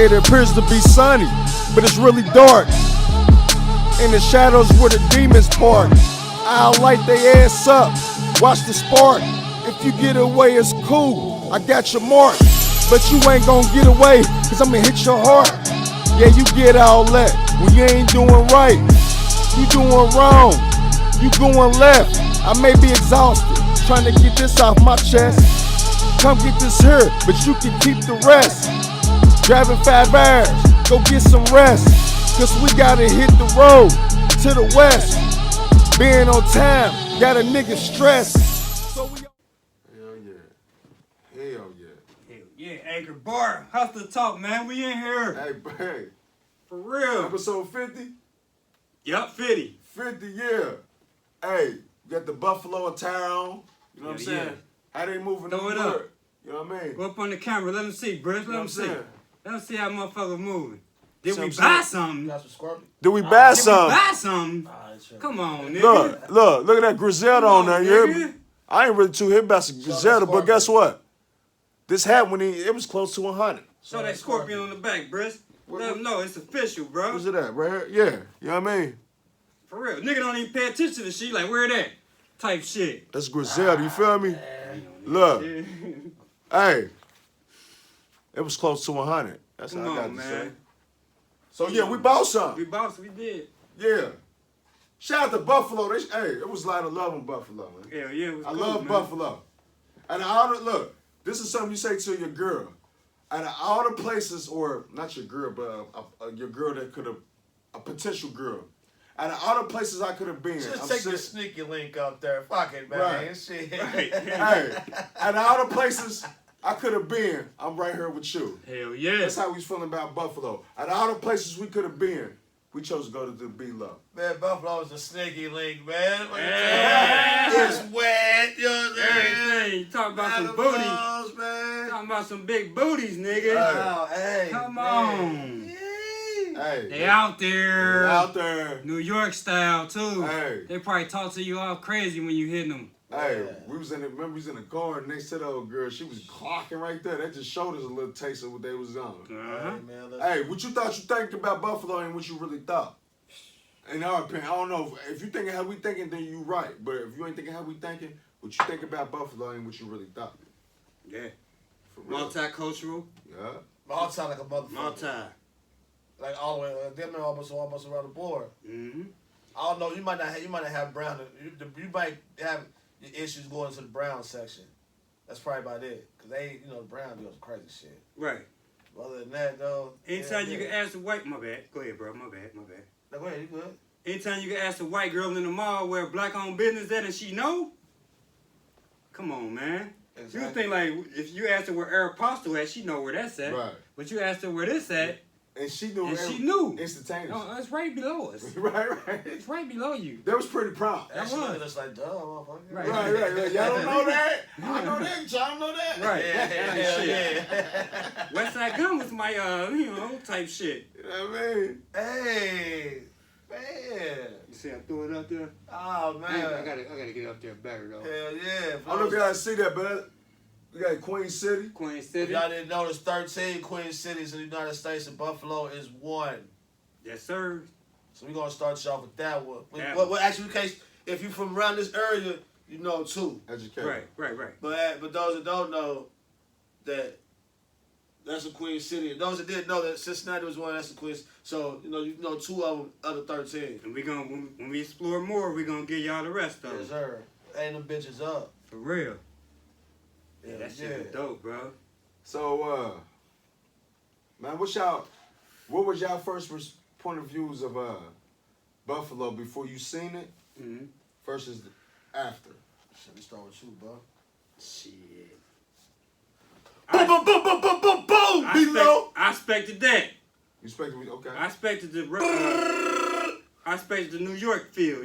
It appears to be sunny, but it's really dark. In the shadows where the demons park. I'll light they ass up, watch the spark. If you get away, it's cool, I got your mark. But you ain't gon' get away, cause I'ma hit your heart. Yeah, you get all that when you ain't doing right. You doing wrong, you going left. I may be exhausted, trying to get this off my chest. Come get this here, but you can keep the rest. Driving 5 hours, go get some rest. Cause we gotta hit the road to the west. Being on time, got a nigga stressed. So we... Hell yeah. Hell yeah. Hell yeah, Anchor Bar, Hustla Talk, man. We in here. Hey. For real. Episode 50? Yup, 50. 50, yeah. Hey, you got the Buffalo attire on. You know what I'm saying? Yeah. How they moving? Throw it up. You know what I mean? Go up on the camera, let them see, Britt. Let them see. saying? Let them see how motherfuckers moving. Did we Some buy shit. something? Got some Scorpion? Did we buy Did we some? buy something? Sure. Come on, nigga. Look at that Griselda on there. You hear me? nigga. I ain't really too hip about some Griselda, but guess Scorpion. what? This hat when it was close to 100. Show that scorpion on the back, Britt. Let them know it's official, bro. Where's it at? Right here? Yeah. You know what I mean? For real. Nigga don't even pay attention to the shit. Like, where it at? Type shit. That's Griselda. You feel me? Look. Hey. It was close to 100. That's Come how I got on, to man. say. So yeah, we bought some. We bought some, we did. Yeah. Shout out to Buffalo. Hey, it was a lot of love in Buffalo, man. Hell yeah, it was I cool, love man. Buffalo. And look, this is something you say to your girl. Out of all the places, or not your girl, but your girl that could have, a potential girl. Out of all the places I could have been. Just I'm take sitting- the sneaky link up there. Fuck it, man. Right. Shit. Hey, out of all the places I could have been, I'm right here with you. Hell yeah. That's how we was feeling about Buffalo. Out of all the places we could have been, we chose to go to the B-Low. Man, Buffalo's a sneaky link, man. Yeah. It's wet, you know what I'm saying? Everything. You talking about some Out of booty. balls, man. Talking about some big booties, nigga. Oh, hey. Come man. on. Yay. Hey, They out there. they're out there. New York style, too. Hey. They probably talk to you all crazy when you hitting them. Hey, Yeah. remember we was in the car and next to the old girl, she was clocking right there. That just showed us a little taste of what they was on. Uh-huh. Hey, man, let's- Hey, what you thought you think about Buffalo and what you really thought? In our opinion, I don't know. If you thinking how we thinking, then you right. But if you ain't thinking how we thinking, what you think about Buffalo and what you really thought? Yeah. For real. Multicultural. Yeah. Multi like a motherfucker. Multi. Like all the way, damn near almost around the board. Mm-hmm. I don't know. You might not have brown. You might have your issues going to the brown section. That's probably about it. Cause they, the brown do some crazy shit. Right. Other than that, though. Anytime you can ask a white... My bad. Go ahead, bro. My bad. No, go ahead. You good? Anytime you can ask a white girl in the mall where black-owned business at and she know, come on, man. Exactly. You think, like, if you ask her where Aeropostale at, she know where that's at. Right. But you asked her where this at, And she knew. and she knew. Instantaneously. No, it's right below us. right. It's right below you. That was pretty prompt. That That was. shit just like, duh, motherfucker. Right. Right. Y'all don't know that? I know that. Y'all don't know that. Right. Yeah. Westside Gun was my, type shit. You know what I mean? Hey, man. You see I threw it up there? Oh, man. I gotta get up there better, though. Hell yeah. I don't know if y'all see that, but we got Queen City. Queen If City. y'all didn't know, there's 13 Queen cities in the United States, and Buffalo is one. Yes, sir. So we're going to start you off with that one. That Well, actually, in case, if you're from around this area, you know, too. Educated. Right. But those that don't know, that's a Queen City. And those that didn't know that Cincinnati was one, that's a Queen. So, you know 2 of them, other 13. And when we explore more, we're gonna give y'all the rest of Yes, them. sir. Ain't them bitches up. For real. Yeah, That shit was dope, bro. So, man, what was y'all first point of views of Buffalo before you seen it Mm-hmm. versus after? Let me start with you, bro. Shit. Boom, boom, boom, boom, boom, boom, boom, below. I expected that. You expected me? Okay. I expected I expected the New York feel.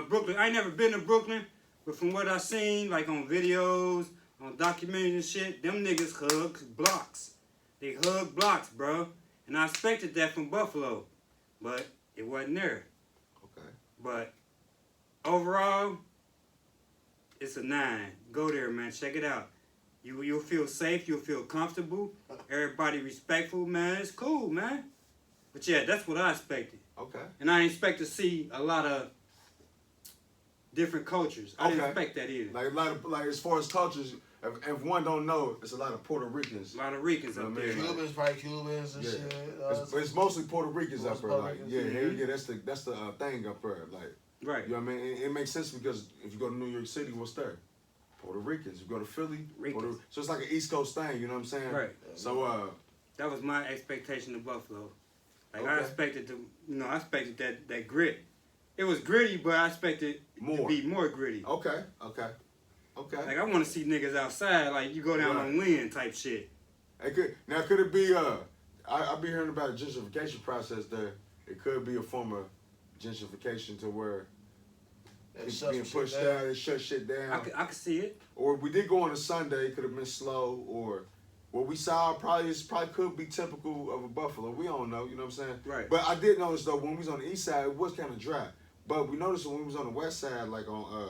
Brooklyn. I ain't never been to Brooklyn, but from what I seen, like on videos, on documentaries and shit, them niggas hug blocks. They hug blocks, bro. And I expected that from Buffalo, but it wasn't there. Okay. But overall, it's a 9. Go there, man. Check it out. You'll feel safe. You'll feel comfortable. Everybody respectful, man. It's cool, man. But yeah, that's what I expected. Okay. And I expect to see a lot of different cultures. I didn't Okay. expect that either. Like a lot of as far as cultures, if one don't know, it's a lot of Puerto Ricans. A lot of Ricans up there. Cubans, probably Cubans and Yeah. shit. It's mostly Puerto Ricans up there. Puerto Like, Ricans. yeah, Mhm. hell yeah, that's the thing up there. Like, Right. you know what I mean? It makes sense because if you go to New York City, what's there? Puerto Ricans. You go to Philly, Ricans. so it's like an East Coast thing. You know what I'm saying? Right. So That was my expectation of Buffalo. Like I Okay. expected to, I expected that grit. It was gritty, but I expected it to More. be more gritty. okay. Like I want to see niggas outside, like you go down Right. on Lynn type shit. Could it be I be hearing about a gentrification process there. It could be a form of gentrification to where people being pushed down and shut shit down. I could see it. Or we did go on a Sunday, it could have been slow, or what we saw probably could be typical of a Buffalo. We don't know, you know what I'm saying? Right. But I did notice though when we was on the east side, it was kind of dry. But we noticed when we was on the west side, like on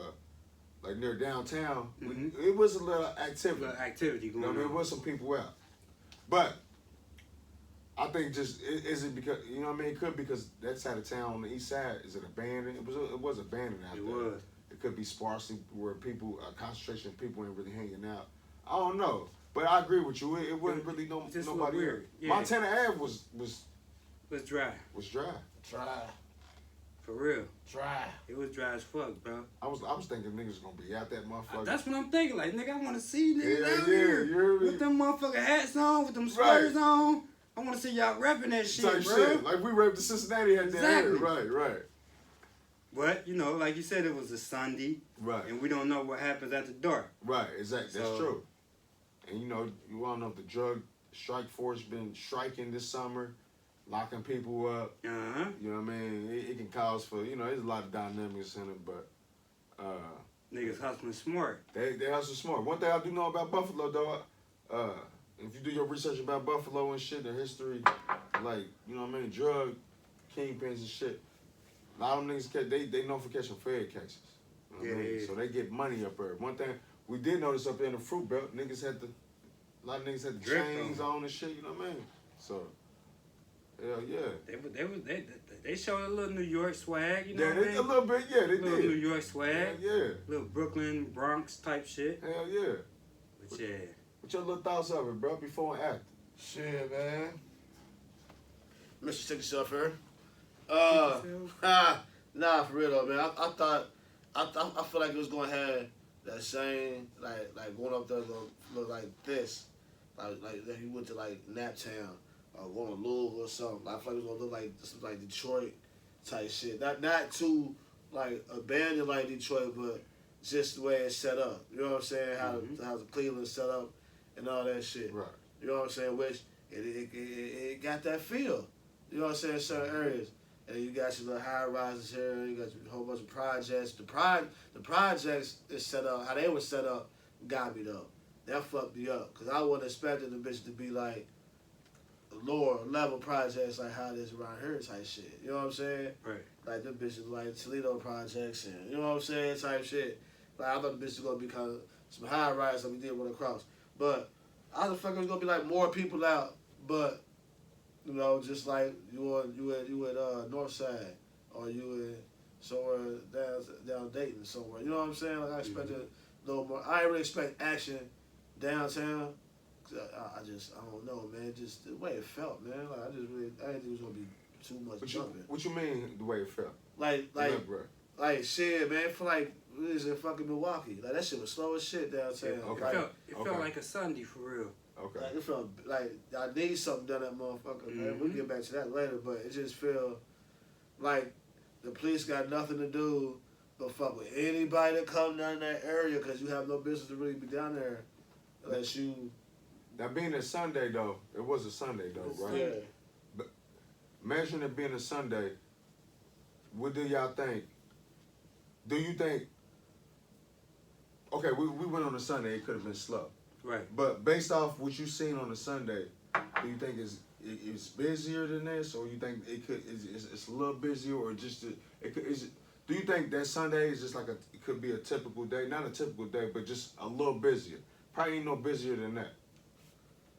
like near downtown, Mhm. it was a little activity. Little activity You going know what I mean? on. There was some people out. But I think just is it because you know what I mean? It could because that side of town on the east side is it abandoned? It was abandoned out It there. was. It could be sparsely where people a concentration of people ain't really hanging out. I don't know, but I agree with you. It wasn't really It just nobody looked weird. here. Yeah. Montana Ave was It was dry. dry. Dry. For real. Dry. It was dry as fuck, bro. I was thinking niggas gonna be out that motherfucker. That's what I'm thinking. Like, nigga, I want to see niggas Yeah, out yeah, here you hear me? with them motherfucking hats on, with them sweaters on. I want to see y'all repping that shit, type bro. shit. Like we raped the Cincinnati at Exactly. the end. Right. But, like you said, it was a Sunday, Right. and we don't know what happens after dark. Right, exactly. That's So- true. And you all know the drug strike force been striking this summer, locking people up. Uh-huh. You know what I mean? It can cause for there's a lot of dynamics in it, but Niggas hustling smart. they hustle smart. One thing I do know about Buffalo though, if you do your research about Buffalo and shit, the history, like you know what I mean, drug kingpins and shit. A lot of them niggas they known for catching Fed cases. You know what I mean? Yeah. So they get money up there. One thing we did notice up there in the fruit belt, a lot of niggas had the Drip chains on. on and shit. You know what I mean? So hell yeah. They showed a little New York swag, you know Yeah, what I mean? a little bit. Yeah, they A little New did. York swag. Yeah. Little Brooklyn, Bronx type shit. Hell yeah. But yeah. What's your little thoughts of it, bro? Before and after. Shit, man. Mr. Stick Yourself here. Yourself? Nah, for real though, man. I feel like it was gonna have that same like going up there gonna look like this, like that he went to like Naptown or going to Louisville or something. I feel like it was gonna look like something like Detroit type shit. Not too like abandoned like Detroit, but just the way it's set up. You know what I'm saying? How the Cleveland set up and all that shit. Right. You know what I'm saying? Which it got that feel. You know what I'm saying? Certain areas. And you got your little high rises here. You got a whole bunch of projects. The projects is set up. How they were set up got me though. That fucked me up because I wasn't expecting the bitch to be like lower level projects like how it is around here type shit. You know what I'm saying? Right. Like them bitches like Toledo projects and you know what I'm saying type shit. Like I thought the bitch was gonna be kind of some high rise like we did one across, but I thought it was gonna be like more people out, but. You know, just like you at North Side, or you in somewhere down Dayton somewhere. You know what I'm saying? Like I expected a little more. I didn't really expect action downtown. Cause I don't know, man. Just the way it felt, man. Like I didn't think it was gonna be too much jumping. What you mean the way it felt? Like bro. like shit, man. I feel like we was in fucking Milwaukee. Like that shit was slow as shit downtown. Okay. Like, It felt like a Sunday for real. Okay. Like it felt like I need something done that motherfucker, man. We'll get back to that later, but it just feel like the police got nothing to do but fuck with anybody that come down that area because you have no business to really be down there unless you. That being a Sunday though, it was a Sunday though, right? Yeah. But measuring it being a Sunday, what do y'all think? Do you think? Okay, we went on a Sunday. It could have been slow. Right. But based off what you've seen on a Sunday, do you think it's busier than this, or you think it's a little busier, or just do you think that Sunday is just like it could be a typical day, not a typical day, but just a little busier? Probably ain't no busier than that.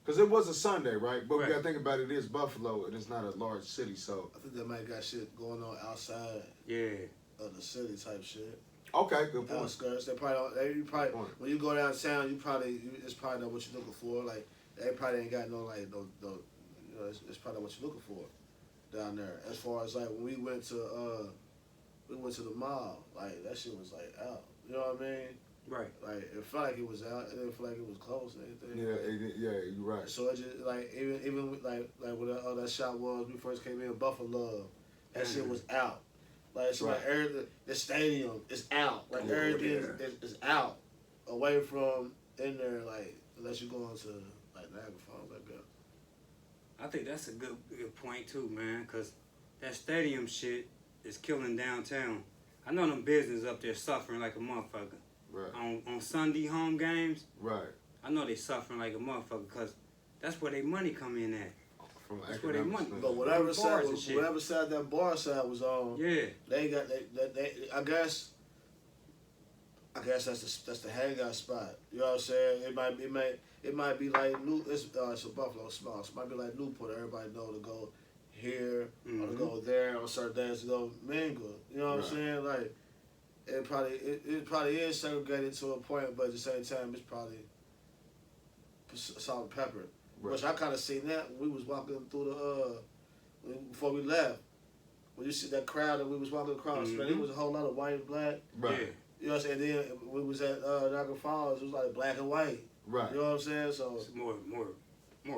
Cause it was a Sunday, right? But Right. we gotta think about it is Buffalo and it's not a large city, so. I think they might got shit going on outside Yeah. of the city type shit. Okay, good point. Outskirts. They probably don't, you probably Point. when you go downtown, it's probably not what you're looking for. Like they probably ain't got no you know, it's probably not what you're looking for down there. As far as like when we went to the mall, like that shit was like out. You know what I mean? Right. Like it felt like it was out. It didn't feel like it was close and anything. Yeah, you're right. So it just like even with, like when that shot was we first came in Buffalo, that shit was out. Like so Right. like everything, the stadium is out. Like Oh, everything yeah. is out, away from in there. Like unless you go into like Niagara Falls, like that. I think that's a good point too, man, because that stadium shit is killing downtown. I know them business up there suffering like a motherfucker. Right. On Sunday home games, Right. I know they suffering like a motherfucker because that's where their money come in at. From an That's where they economic want- standpoint. But whatever Bars side, and shit. whatever side that bar side was on, Yeah. they got they I guess that's the hangout spot. You know what I'm saying? It might be like it's a Buffalo small. So it might be like Newport. Everybody know to go here or to go there on certain days to go mingle. You know what Right. I'm saying? Like it probably is segregated to a point, but at the same time it's probably salt and pepper. Right. Which I kind of seen that when we was walking through before we left. When you see that crowd that we was walking across, man, it was a whole lot of white and black. Right. Yeah. You know what I'm saying? Then we was at Niagara Falls, it was like black and white. Right. You know what I'm saying? So It's more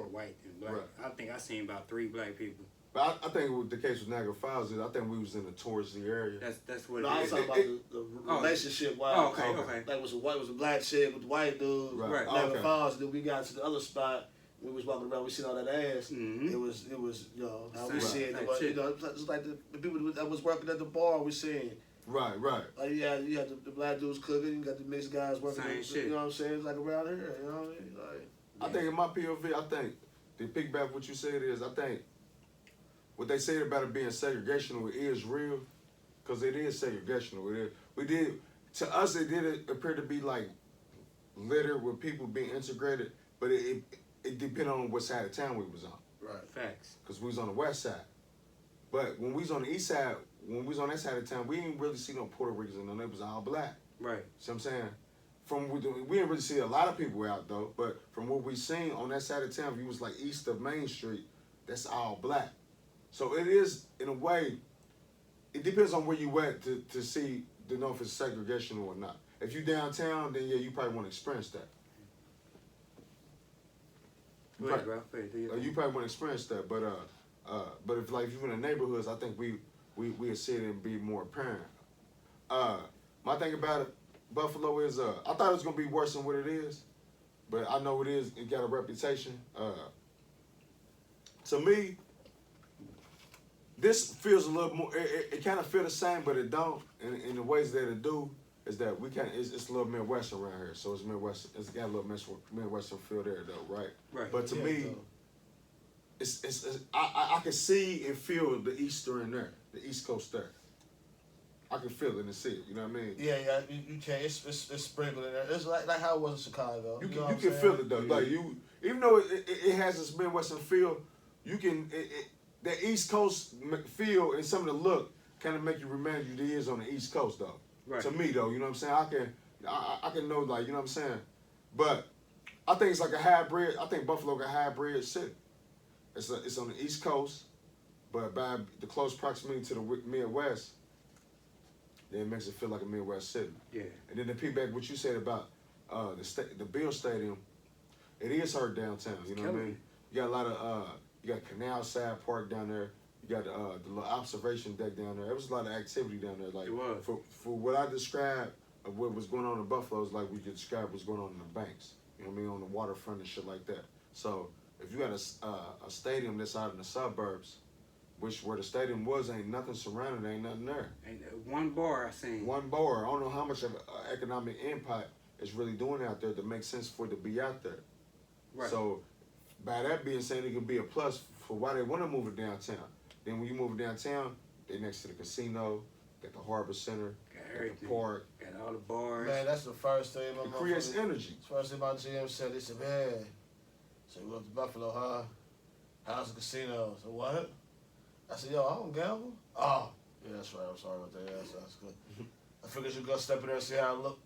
white than black. Right. I think I seen about 3 black people. But I think what the case with Niagara Falls is I think we was in the touristy area. That's what no, it I is. was talking about the relationship wise. Oh, okay. Like was a black chick with the white dude. Right. Niagara Okay. Falls. And then we got to the other spot. We was walking around. We seen all that ass. Mhm. It was you know how we Same see it. type But, you shit. know, it's like the people that was working at the bar. We seen. Right. Like you had the black dudes cooking. You got the mixed guys working. Same shit. You know what I'm saying? It's like around here. You know what I mean? Like. I think in my POV, I think to piggyback what you said is I think what they said about it being segregational is real, because it is segregational. To us it did appear to be like littered with people being integrated, but it depended on what side of town we was on, Right. Facts. because we was on the west side. But when we was on the east side, when we was on that side of town, we didn't really see no Puerto Ricans and none. It was all black. Right. See what I'm saying? We didn't really see a lot of people out though, but from what we seen on that side of town, if you was like east of Main Street, that's all black. So it is, in a way, it depends on where you at to see to know if it's segregational or not. If you downtown, then yeah, you probably want to experience that. Go ahead, bro. Go ahead, do your thing. You probably want to experience that, but if like if you're in the neighborhoods, I think we'll see it and be more apparent. My thing about it, Buffalo is I thought it was gonna be worse than what it is, but I know it is. It got a reputation. To me, this feels a little more. It kind of feel the same, but it don't. In the ways that it do is that it's a little Midwestern around here, so it's Midwestern. It's got a little Midwestern feel there though, right? Right. But to Yeah, me, so. I can see and feel the Eastern there, the East Coast there. I can feel it and see it. You know what I mean? Yeah, you can. It's sprinkled in there. It's like how it was in Chicago. You know can what you I'm can saying? feel it though. Like you, even though it has this Midwestern feel, you can that East Coast feel and some of the look kind of make you remind you it is on the East Coast though. Right. To me though, you know what I'm saying? I can know like you know what I'm saying, but I think it's like a hybrid. I think Buffalo got a hybrid city. It's on the East Coast, but by the close proximity to the Midwest, then it makes it feel like a Midwest city. Yeah. And then to piggyback what you said about the Bill Stadium, it is hurt downtown. You know what I mean? You got a lot of you got Canal Side Park down there. You got the little observation deck down there. There was a lot of activity down there. Like It was. for what I described of what was going on in Buffalo is like we could describe what's going on in the banks. You know what I mean? On the waterfront and shit like that. So if you got a stadium that's out in the suburbs, where the stadium was, ain't nothing surrounding, ain't nothing there. And one bar I seen. One bar. I don't know how much of an economic impact it's really doing out there to make sense for it to be out there. Right. So by that being said, it can be a plus for why they want to move it downtown. Then when you move it downtown, they next to the casino, got the Harbor Center, Got got the everything. park. Got all the bars. Man, that's the first thing my It creates motherfucker- energy. First thing my GM said, they said, man, so we went to Buffalo, huh? How's the casino? I said, what? I said, yo, I don't gamble. Oh, yeah, that's right. I'm sorry about that. Yeah, that's good. I figured you'd go step in there and see how I look.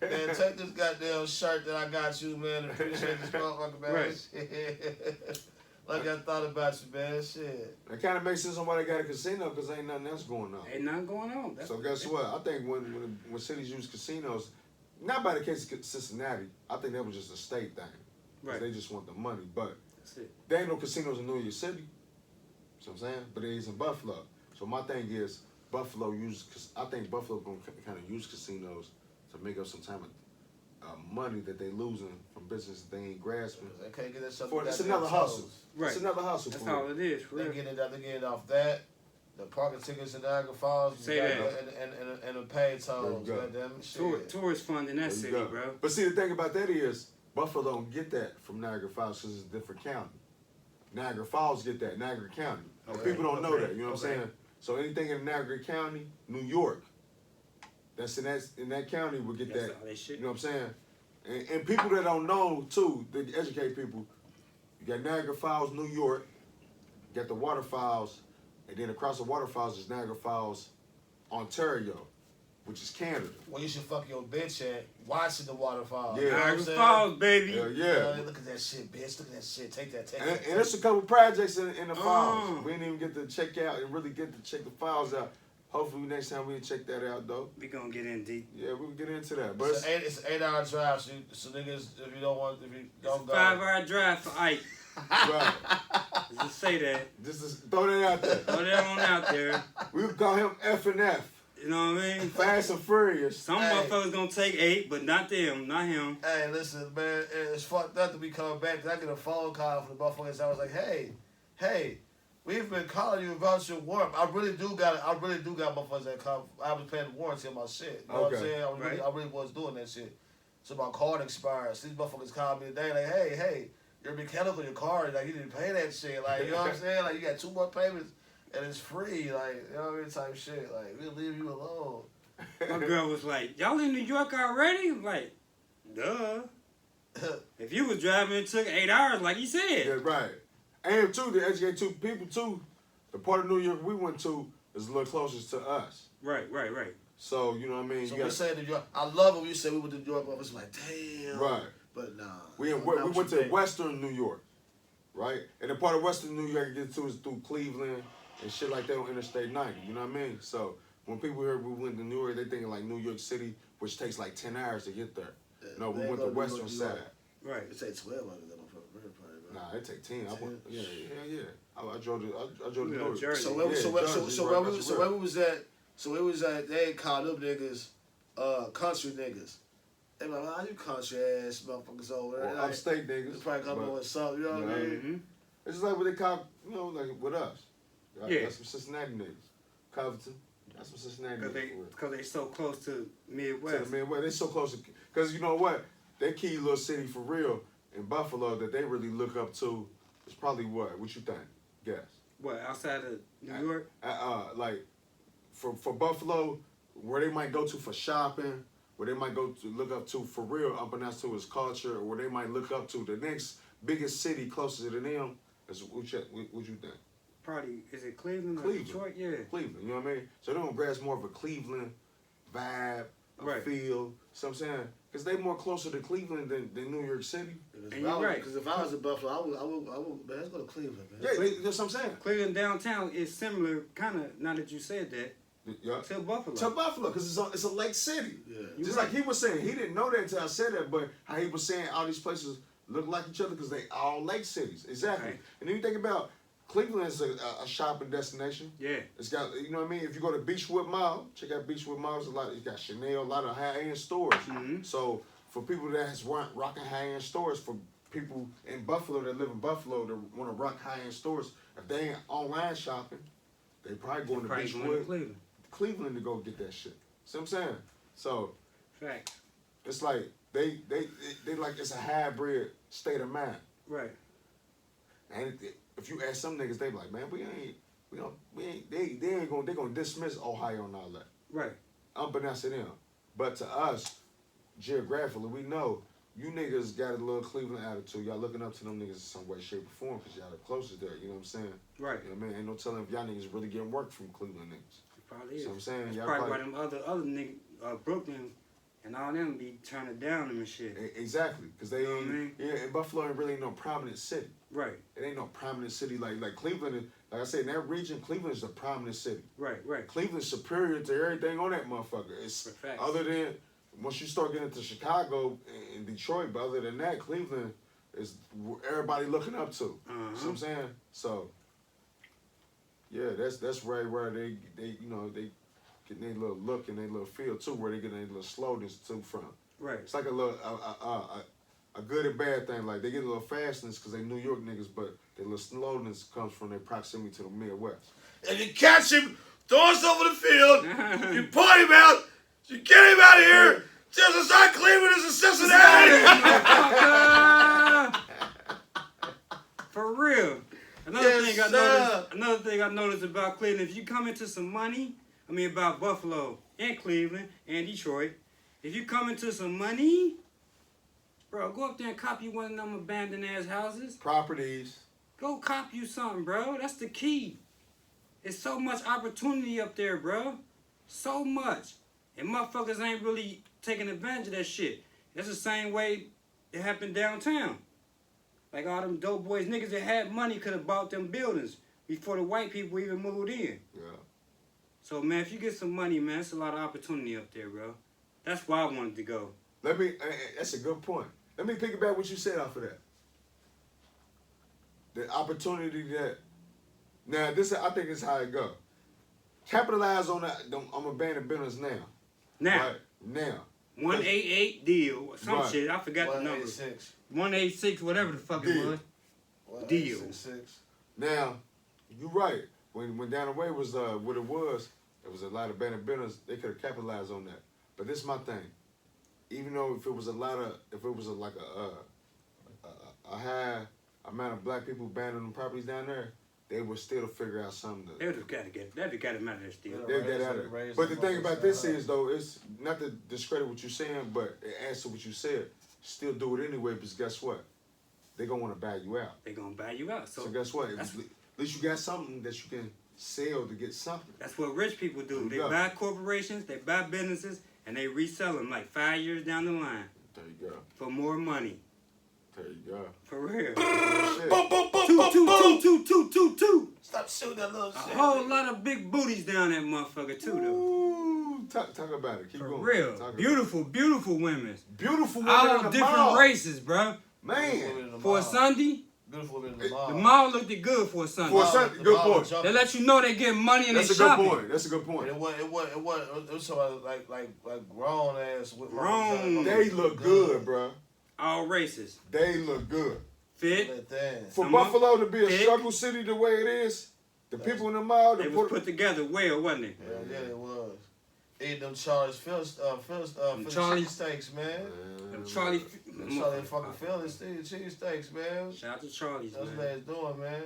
Man, take this goddamn shirt that I got you, man, and appreciate this motherfucker, man. Right. Like I thought about you, man. Shit. It kind of makes sense on why they got a casino because ain't nothing else going on. Ain't nothing going on. That's So guess what? I think when cities use casinos, not by the case of Cincinnati, I think that was just a state thing. 'Cause Right. They just want the money. But That's it. there ain't no casinos in New York City. You know what I'm saying? But it is in Buffalo. So my thing is, Buffalo I think Buffalo gonna kind of use casinos to make up some type of money that they losing from business that they ain't grasping. They can't get that stuff. It's another hustle. Right. It's another hustle. That's for all real. it is. For They real. getting off that. The parking tickets in Niagara Falls. Say that. And the paid There you tolls. go. Goddamn it. Shit. Tourist fund in that There you city, go. bro. But see, the thing about that is, Buffalo don't get that from Niagara Falls because it's a different county. Niagara Falls get that, Niagara County. And Okay. people don't know Okay. that, you know what I'm Okay. saying? So anything in Niagara County, New York, that's in that county will get That's that. all they shit. You know what I'm saying? And people that don't know too, they educate people. You got Niagara Falls, New York, you got the waterfalls, and then across the waterfalls is Niagara Falls, Ontario, which is Canada. Well, you should fuck your bitch at watching the waterfall. Yeah. You know what I'm Niagara saying? Falls, baby. Yeah, Yeah, yeah. look at that shit, bitch. Look at that shit. Take that. Take And that. there's a couple projects in the files. Oh. We didn't even get to check out and really get to check the files out. Hopefully next time we check that out though. We gonna get in deep. Yeah, we'll get into that. But It's an 8-hour drive, so niggas, if you don't It's go. a 5-hour drive for Ike. right, Just say that. just to throw that out there. Throw that on out there. We would call him F and F, You know what I mean? Fast and Furious. Some Hey. motherfuckers gonna take 8, but not them, not him. Hey, listen, man, it's fucked up to be coming back. 'Cause I get a phone call from the motherfuckers. I was like, hey, we've been calling you about your warrant. I really do got motherfuckers that call. I was paying the warranty on my shit. You know what I'm Okay. saying? Right. I really was doing that shit. So my card expires. These motherfuckers called me today like, hey, your mechanical, your car, like you didn't pay that shit. Like, you know what I'm saying? Like you got 2 more payments and it's free. Like, you know what I mean? Type shit. Like, we'll leave you alone. My girl was like, y'all in New York already? I'm like, duh. If you was driving, it took 8 hours, like you said. Yeah, right. And too, to educate two people too, the part of New York we went to is a little closest to us. Right. So you know what I mean. So You we got- say New York. I love it when you say we went to New York. I was like, damn. right. But nah. We Not went what to you think. Western New York, right? And the part of Western New York you get to is through Cleveland and shit like that on Interstate 90. You know what I mean? So when people hear we went to New York, they thinking like New York City, which takes like 10 hours to get there. No, we They went go to to Western New York. side. Right. It say 12 hours. That motherfucker probably, bro. Nah, it take 10. I went, 10? yeah. I drove to We New on York. Jersey. So where Yeah, so Jersey, right where across we the so river. where we was at? So it was at they called them niggas, country niggas. They like, oh, you country ass motherfuckers over there. Or Like, upstate they niggas. probably come but on with something. You know what I Yeah. mean? Mm-hmm. It's just like what they call, you know, like with us. Yeah. That's some Cincinnati niggas. Covington. That's some Cincinnati niggas. Because they so close to To Midwest. the Midwest. They so close because you know what? That key little city for real in Buffalo that they really look up to is probably what? What you think? Guess. What, outside of New York? Like for Buffalo, where they might go to for shopping, where they might go to look up to for real, unbeknownst to his culture, or where they might look up to the next biggest city closest to them is what you think? Probably, is it Cleveland or Cleveland. Detroit? Yeah. Cleveland, you know what I mean? So they're gonna grasp more of a Cleveland vibe, a Right. feel. You know what I'm saying? Because they more closer to Cleveland than New York City. And you're right. Because if I was in Buffalo, I would, man, let's go to Cleveland, man. Yeah, that's what I'm saying. Cleveland downtown is similar, kind of, now that you said that, Yeah. to Buffalo. To Buffalo, because it's a lake city. Yeah. You Just right. like he was saying, he didn't know that until I said that, but how he was saying all these places look like each other because they all lake cities. Exactly. Right. And then you think about Cleveland is a shopping destination. Yeah. It's got, you know what I mean? If you go to Beechwood Mall, check out Beechwood Mall. It's got Chanel, a lot of high-end stores. Mhm. So for people that rocking high-end stores, for people in Buffalo that live in Buffalo that want to rock high-end stores, if they ain't online shopping, they probably going to Probably going to Beechwood, Cleveland. Cleveland to go get that shit. See what I'm saying? So Fact. it's like they like it's a hybrid state of mind. Right. And if you ask some niggas, they be like, man, we ain't They gonna dismiss Ohio and all that. Right. Unbeknownst to them. But to us, geographically, we know you niggas got a little Cleveland attitude. Y'all looking up to them niggas in some way, shape, or form because y'all the closest there. You know what I'm saying? Right. You know what I mean? Ain't no telling if y'all niggas really getting work from Cleveland niggas. Probably is. So I'm saying, That's y'all probably why them other niggas, Brooklyn and all them be turning down them and shit. Exactly, because they You know what I mean? yeah, and Buffalo ain't really no prominent city. Right. It ain't no prominent city like Cleveland. Like I said, in that region, Cleveland is a prominent city. Right. Right. Cleveland's superior to everything on that motherfucker. It's For facts. other than once you start getting into Chicago and Detroit, but other than that, Cleveland is everybody looking up to. See what I'm saying? So yeah, that's right where they you know they get their little look and their little feel too, where they get their little slogans too from. Right. It's like a little a good and bad thing. Like they get a little fastness because they New York niggas, but their little slowness comes from their proximity to the Midwest. If you catch him, throw us over the field, you point him out, you get him out of here, just as I Cleveland is in Cincinnati. For real. Another thing I noticed about Cleveland, if you come into some money, about Buffalo and Cleveland and Detroit, if you come into some money, bro, go up there and cop you one of them abandoned ass houses. Properties. Go cop you something, bro. That's the key. There's so much opportunity up there, bro. So much. And motherfuckers ain't really taking advantage of that shit. That's the same way it happened downtown. Like all them dope boys, niggas that had money could have bought them buildings before the white people even moved in. Yeah. So, man, if you get some money, man, it's a lot of opportunity up there, bro. That's why I wanted to go. That's a good point. Let me piggyback what you said off of that. The opportunity that, now this I think is how it go. Capitalize on that. I'm abandoned business now. Now. Right? Now. 188 deal, some Right. shit. I forgot the number. 186. 186, whatever the fuck it Deal. was. 186. Now, you're right. When Down the Way was what it was a lot of abandoned business. They could have capitalized on that. But this is my thing. Even though if it was a high amount of black people abandoning properties down there, they would still figure out something. They would have got him out of there still. They'll get out of there. But the thing about this is though, it's not to discredit what you're saying, but it adds to what you said. Still do it anyway, because guess what? They're gonna want to buy you out. They're gonna buy you out. So guess what? At least you got something that you can sell to get something. that's what rich people do. They Yeah. buy corporations, they buy businesses, and they resell them like 5 years down the line There you go. for more money. There you go. For real. Shit. Boom, boom, boom, Two, boom, two, boom. two, two, two, two, two. Stop shooting that little A shit. whole lot of big booties down that motherfucker too, though. Ooh, talk about it. Keep For going. real. Talk about Beautiful, beautiful women. it. Beautiful women in All the different mall. races, bro. Man. For a Sunday, Beautiful women in the mall. the mall looked good for a Sunday. For a Sunday, good point. They let you know they get money and That's they a good shopping. point. That's a good It point. was so like grown ass with Grown. They look good, bro. All races. They look good. Fit. For Some Buffalo to be a thick. struggle city the way it is, the people in the mall, They was put together well, wasn't it? Yeah, it was. Eating them Charlie's Philly Charlie- cheesesteaks, man. Them Charlie. Charlie fucking Philly cheesesteaks, man. Shout out to Charlie's, That's what man. they's doing, man.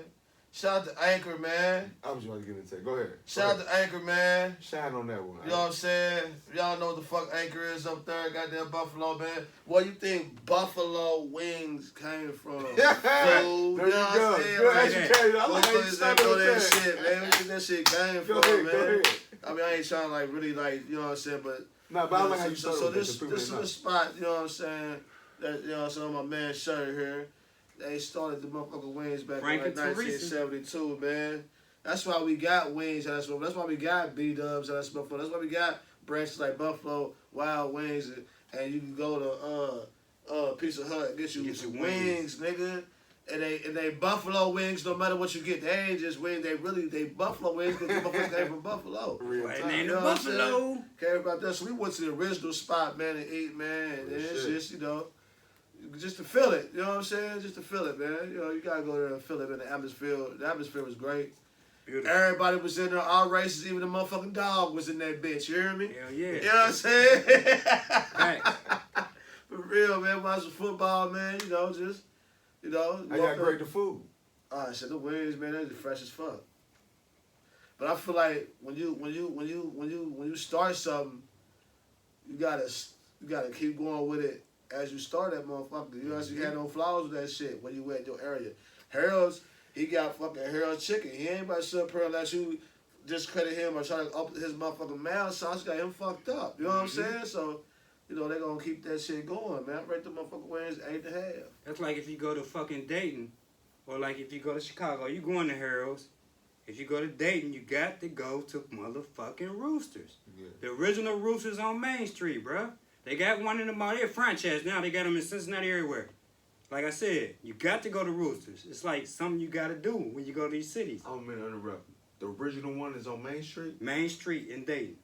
Shout out to Anchor, man. I was trying to get into it. Go ahead. Shout out to Anchor, man. Shine on that one. You know what I'm saying? Y'all know what the fuck Anchor is up there, goddamn Buffalo, man. Where you think Buffalo wings came from? Yeah. Food, There you you know go. what I'm saying? Good Like, educated. I like how you motherfuckers started that know with that that. shit, man. Where you think that shit came Go from, ahead, man? go ahead. I mean, I ain't trying to like really like, you know what I'm saying, but No, but I like how you so started with this that, 'cause people is didn't the spot, you know what I'm saying? That, you know what I'm saying, my man Shutter here. They started the motherfucking wings back Frank in and like Teresa. 1972, man. That's why we got wings. That's why we got B-dubs. That's Buffalo. That's why we got branches like Buffalo Wild Wings, and you can go to Pizza Hut and get you some wings, nigga. And they Buffalo wings. No matter what you get, they ain't just wings. They Buffalo wings because the motherfuckers came from Buffalo. Real Right, time. name You the know what I'm saying? Buffalo. Care about that. So we went to the original spot, man, to eat, man. And Real it's shit. just, you know, just to feel it. You know what I'm saying? Just to feel it, man. You know, you gotta go there and feel it, man. The atmosphere was great. Beautiful. Everybody was in there, all races, even the motherfucking dog was in that bitch. You hear me? Hell yeah. You know what I'm saying? Facts. For real, man. Watch the football, man. You know, just, you know. How y'all grade the food? Oh, I said the wings, man, they're fresh as fuck. But I feel like when you start something, you gotta keep going with it as you start that motherfucker. You know, you had no flaws with that shit when you were in your area. Harold's, he got fucking Harold's chicken. He ain't about to sit up here unless you discredit him or try to up his motherfucking mouth. So I just got him fucked up. You know what I'm saying? So, you know, they gonna keep that shit going, man. Rate the motherfucking wings 8.5. That's like if you go to fucking Dayton, or like if you go to Chicago, you going to Harold's. If you go to Dayton, you got to go to motherfucking Roosters. Yeah. The original Roosters on Main Street, bruh. They got one in the mall. They're a franchise now. They got them in Cincinnati everywhere. Like I said, you got to go to Roosters. It's like something you got to do when you go to these cities. I don't mean to interrupt. The original one is on Main Street? Main Street in Dayton.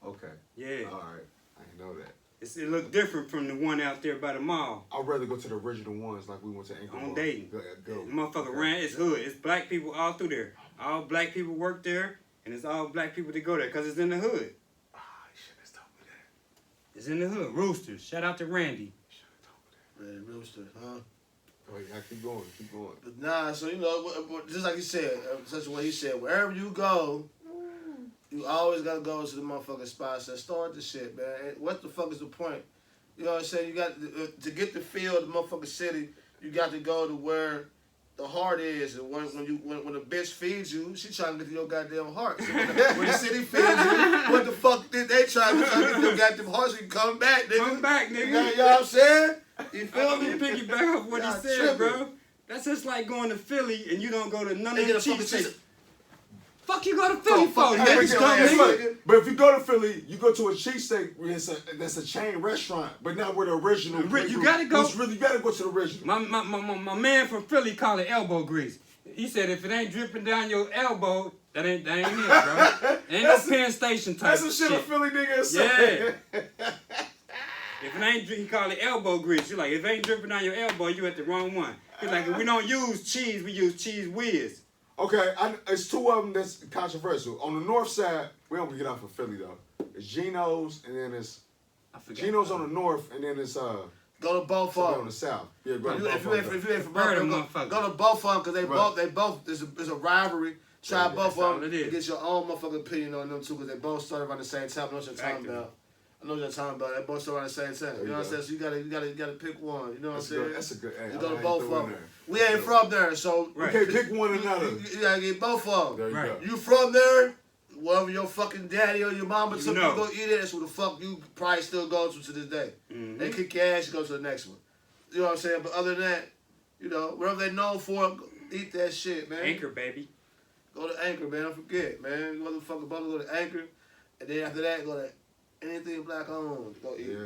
Okay. Yeah. All right. I didn't know that. It look different from the one out there by the mall. I'd rather go to the original ones like we went to Anchor On Bar. Dayton. Go. Motherfucker Okay. ran, it's hood. It's black people all through there. All black people work there, and it's all black people that go there because it's in the hood. Ah, you shouldn't have told me that. It's in the hood. Roosters. Shout out to Randy. You should have told me that. Man, Rooster, huh? Oh, yeah, keep going. Keep going. But nah, so you know, just like he said, such a way he said, wherever you go, you always gotta go to the motherfucking spots that start the shit, man. And what the fuck is the point? You know what I'm saying? You got to get the feel of the motherfucking city. You got to go to where the heart is, and when a bitch feeds you, she trying to get to your goddamn heart. So when the city feeds you, what the fuck did they try to get to your goddamn heart so you can come back, nigga? Come back, nigga. You know what I'm saying? You feel me? Let me piggyback off what he Y'all said, tripping. bro. That's just like going to Philly and you don't go to none They of get the a fucking cheesesteaks. cheese. Fuck you go to Philly for, fuck, nigga. hey, Dumb hey, nigga. hey, But if you go to Philly, you go to a cheesesteak. That's a chain restaurant, but not where the original. You gotta go. You gotta go to the original. My man from Philly called it elbow grease. He said if it ain't dripping down your elbow, that ain't it, bro. Ain't no Penn Station type That's some shit a Philly nigga is Yeah. saying. If it ain't, he called it elbow grease. You like, if it ain't dripping down your elbow, you at the wrong one. He's like, if we don't use cheese, we use cheese whiz. Okay, it's two of them that's controversial. On the north side, we don't get off of Philly though. It's Geno's, and then it's I forgot. Geno's on the north, and then it's Go to both something of on them. the south. Yeah, go to If both you of them. ain't from Bird Buffalo, motherfucker. go to both of them because Right. they both. There's a rivalry. Try Yeah, both that's all of it them. is. Get your own motherfucking opinion on them too because they both started around the same time. I know what you're talking Exactly. about. I know what you're talking about. They both started around the same time. You know what I'm saying? So you gotta pick one. You know what I'm saying? That's a good. Hey, You I go to like both throwing of them. there. We ain't from there, so Right. You can't pick one or another. you gotta get both of There them. you Right. go. You from there? Wherever your fucking daddy or your mama You took you know. to go eat it, that's where the fuck you probably still go to this day. Mhm. They kick your ass, you go to the next one. You know what I'm saying? But other than that, you know, whatever they known for, eat that shit, man. Anchor, baby. Go to Anchor, man. Don't forget, man. Motherfucker, brother, go to Anchor. And then after that, go to anything black owned. Go eat. Yeah,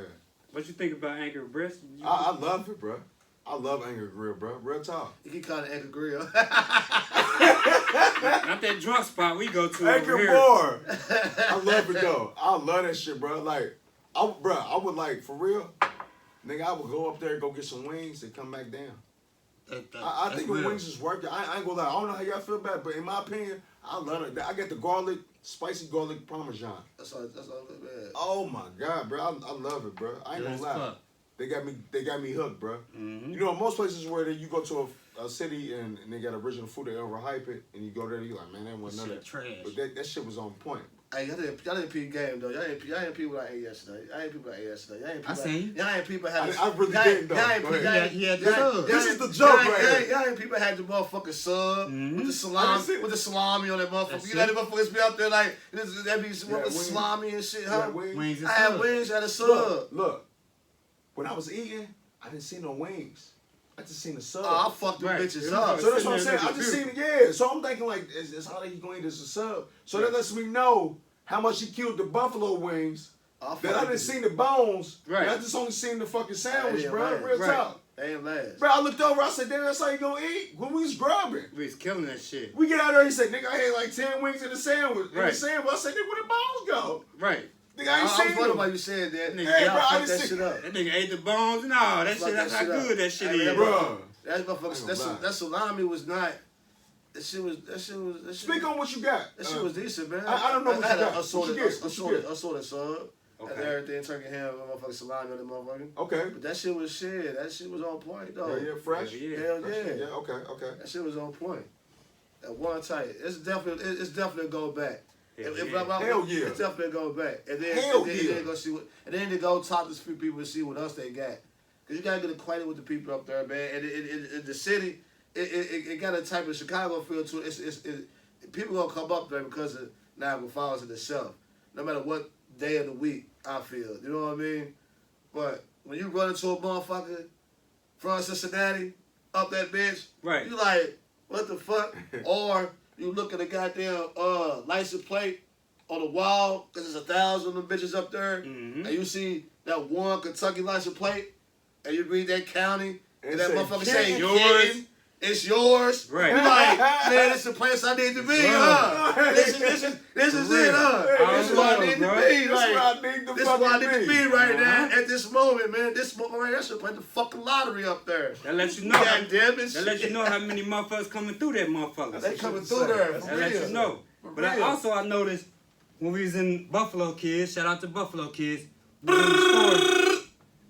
What you think about Anchor, Briss? I love it, bro. I love Anger Grill, bro. Real talk. You can call it Anchor Grill. Not that drunk spot we go to Anchor over here. Bar. I love it though. I love that shit, bro. Like, I would like for real, nigga. I would go up there, go get some wings, and come back down. I think the wings is working. I ain't gonna lie. I don't know how y'all feel about it, but in my opinion, I love it. I get the garlic, spicy garlic parmesan. That's all bad. Oh my god, bro. I love it, bro. I ain't Good gonna as lie. fuck. They got me hooked, bro. Mhm. You know, most places where you go to a city and they got original food, they overhype it, and you go there, you like, man, that wasn't none of Shit that. trash. But that shit was on point. Hey, y'all didn't peep game though. Y'all ain't people I ate yesterday. Y'all ain't people I ate yesterday. Y'all ain't people. I seen. Y'all ain't people had. I really didn't though. Y'all ain't Go ahead. y'all ain't- He had the y'all- sub. This is the y'all joke ain't- right y'all here. ain't- Y'all ain't people had the motherfucking sub Mhm. with the I salami didn't see- with the salami on that motherfucker. That's You know it. the motherfuckers be out there like that be Yeah, with wings. salami and shit, Yeah, huh? wings. Wings and I had sub. wings, I had a sub. Look. When I was eating, I didn't see no wings. I just seen the sub. Oh, I fucked them Right. bitches Yeah, up. So that's what I'm Sitting saying. there I just looking seen it, yeah. So I'm thinking like, is how he going to eat as a sub? So that lets me know how much he killed the buffalo wings. I That I didn't see the bones. Right. And I just only seen the fucking sandwich, Yeah, bro. right, Real right. talk. They ain't last. Bro, I looked over. I said, damn, that's how you gonna eat? When we was grubbing. We was killing that shit. We get out there, he said, nigga, I had like 10 wings in the sandwich. In the Right. sandwich. I said, nigga, where the bones go? Right. Nigga, I I ain't was seen wondering why them. you said that. Hey, Y'all bro, I fucked didn't that see- shit up. That nigga ate the bones. No, that Fuck shit. That's that how shit up. good that shit Hey, is. Bro, That motherfucker, I ain't gonna lie. that salami was not. That shit was. speak on what you got. That shit was decent, man. I don't know what I had you a got. What assorted, you get? What you get? assorted sub. Okay. Had everything, turkey ham, motherfucking salami on the motherfucker. Okay. But that shit was shit. That shit was on point, though. Yeah, fresh. Yeah. Hell Fresh. yeah. Yeah, okay. That shit was on point. At one tight. It's definitely a go back. Hell Hell yeah. It's definitely a go back. And then, Hell and then, yeah. and then go see what, and then they go talk to a few people and see what else they got. Cause you gotta get acquainted with the people up there, man. And in the city, it got a type of Chicago feel to it. It's people gonna come up there because of Niagara Falls in itself. No matter what day of the week, I feel. You know what I mean? But when you run into a motherfucker from Cincinnati up that bitch, Right. you like, what the fuck? Or you look at a goddamn license plate on the wall because there's 1,000 of them bitches up there, Mhm. and you see that one Kentucky license plate, and you read that county, and that say, motherfucker "Kitten." say Yours. Kitten. It's yours. Right. You like, man, it's the place I need to be, huh? This is it, huh? This is where I need to be. This is Like, where I need to this is where I need to be right now Uh-huh. at this moment, man. This moment right now should play the fucking lottery up there. That lets you know. God damn it. That lets you know how many motherfuckers coming through that motherfucker. They coming through there, for That lets you real. know. For But real. I noticed when we was in Buffalo Kids, shout out to Buffalo Kids, we was in the store,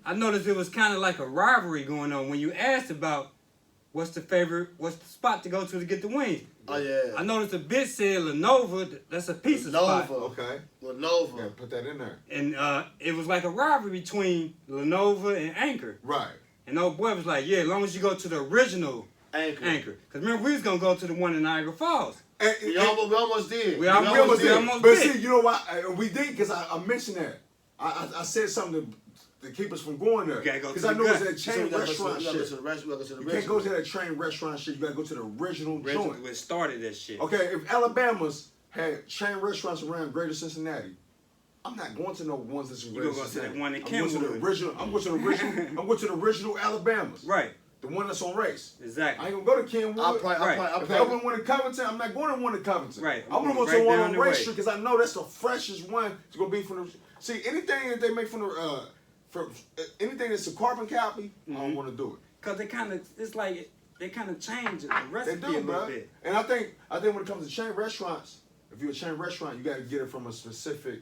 I noticed it was kind of like a rivalry going on when you asked about what's the spot to go to get the wings. Oh, yeah. I noticed a bitch said Lenova, that's a pizza spot. Lenova. Okay. Lenova. Yeah, put that in there. And it was like a rivalry between Lenova and Anchor. Right. And old boy was like, yeah, as long as you go to the original Anchor. Anchor. Because remember, we was going to go to the one in Niagara Falls. And, We almost did. We almost did. but did. see, you know why? We did because I mentioned that. I said something to keep us from going there. You gotta go Because to I the know gut. it's that chain restaurant shit. You can't go to that chain restaurant shit. You gotta go to the original joint. We started that shit. Okay, if Alabama's had chain restaurants around Greater Cincinnati, I'm not going to no ones that's in You Greater gonna go to Cincinnati. that one in I'm going to the Kenwood. original. I'm going to the original. I'm going to the original Alabama's. Right. The one that's on race. I Exactly. ain't gonna go to Kenwood. I'll If they open one in Covington, I'm not going to one in Covington. Right. I'm gonna go Right to one down on the Race way. Street because I know that's the freshest one. It's gonna be from the. See, anything that they make from the anything that's a carbon copy, I don't want to do it. Cause they kind of, it's like they kind of change the They recipe a do, little bro. bit. And I think when it comes to chain restaurants, if you're a chain restaurant, you got to get it from a specific,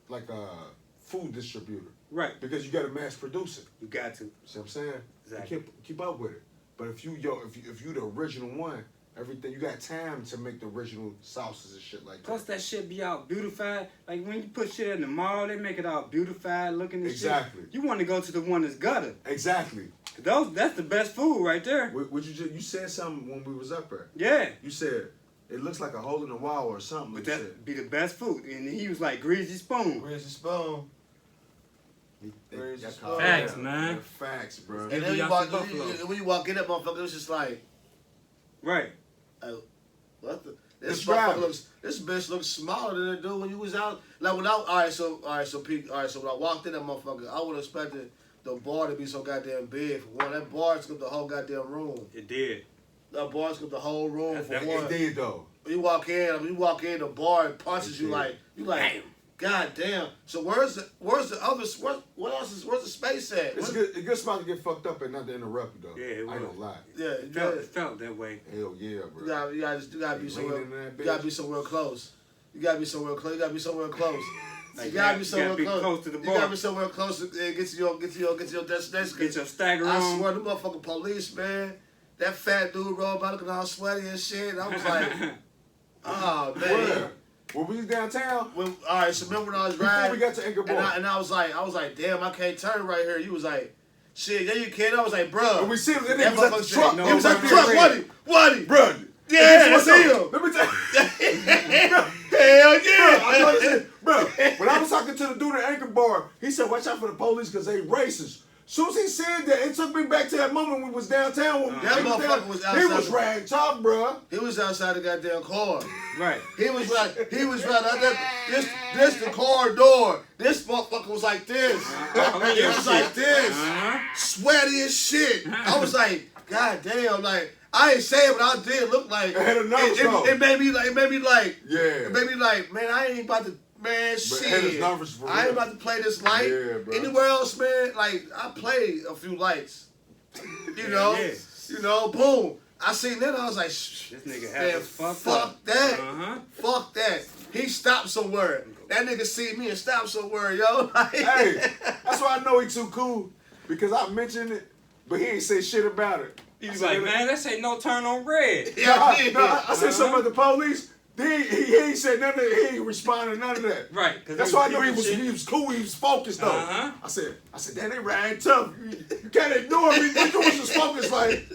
like a food distributor, Right. because you got to mass produce it. You got to. See what I'm saying? Exactly. You keep up with it. But if you the original one, everything you got time to make the original sauces and shit like Plus that. that shit be all beautified. Like when you put shit in the mall, they make it all beautified looking and Exactly. shit. You want to go to the one that's gutter. Exactly. That's the best food right there. What you said something when we was up there. Yeah. You said it looks like a hole in the wall or something. But you that said. be the best food. And he was like greasy spoon. Where's the spoon? That's Facts, man. Facts, bro. And then Y'all when you walk in that motherfucker, it was just like, Right. what the? This Describe motherfucker it. this bitch looks smaller than it do when you was out. Like when I, so when I walked in that motherfucker, I would have expected the bar to be so goddamn big. For one, that bar took up the whole goddamn room. It did. That bar took up the whole room for That's- one. It did though. When you walk in, the bar punches It you did. like, God damn. So where's the other? What else is? Where's the space at? It's a good spot to get fucked up and not to interrupt you though. Yeah, it I ain't was. gonna lie. Yeah, It felt that way. Hell yeah, bro. You gotta be You somewhere. leaning in that You gotta bitch? be somewhere close. You gotta be somewhere close. You gotta be somewhere close. Like, You gotta be you somewhere gotta be close. close to the You bar. gotta be somewhere close to get to your destination. Get your stagger I on. swear, the motherfucking police, man. That fat dude rolled by looking all sweaty and shit. I was like, oh man. Where? When we was downtown, All right, so remember when I was before riding? we got to Anchor Bar, And I was like, damn, I can't turn right here. You was like, shit, yeah, you can. I was like, bro. and we see him, that That nigga was at the motherfucker truck. said, no, he was at the no, truck. no, What? Bro, Yeah, that's what's him. up? Let me tell you. Hell yeah. I know this, bro. When I was talking to the dude at Anchor Bar, he said, "Watch out for the police because they racist." Soon as he said that, it took me back to that moment when we was downtown. When That he was motherfucker down- was He outside was the- ragged top, bro. He was outside the goddamn car. Right. He was right out there. This the car door. This motherfucker was like this. He was like this. Uh-huh. Sweaty as shit. I was like, God damn, like, I ain't saying what I did look like. It had a nervous though. It made me like, Yeah. man, I ain't about to, man, But it had us shit. nervous for I ain't real. about to play this light. Yeah, bro. Anywhere else, man, like, I played a few lights. You know? Yeah. You know, boom. I seen that, I was like, shh. This nigga Man, had us fucked fuck up. that. Uh-huh. Fuck that. He stopped somewhere. That nigga see me and stopped somewhere, yo. Like, Hey, that's why I know he too cool because I mentioned it, but he ain't say shit about it. He was like, man, that say no turn on red. I said something about the police. He ain't said none of that. He ain't responded to none of that. Right. That's why I knew he was cool. He was focused though. I said, damn, they riding tough. You can't ignore me. You was just focused like.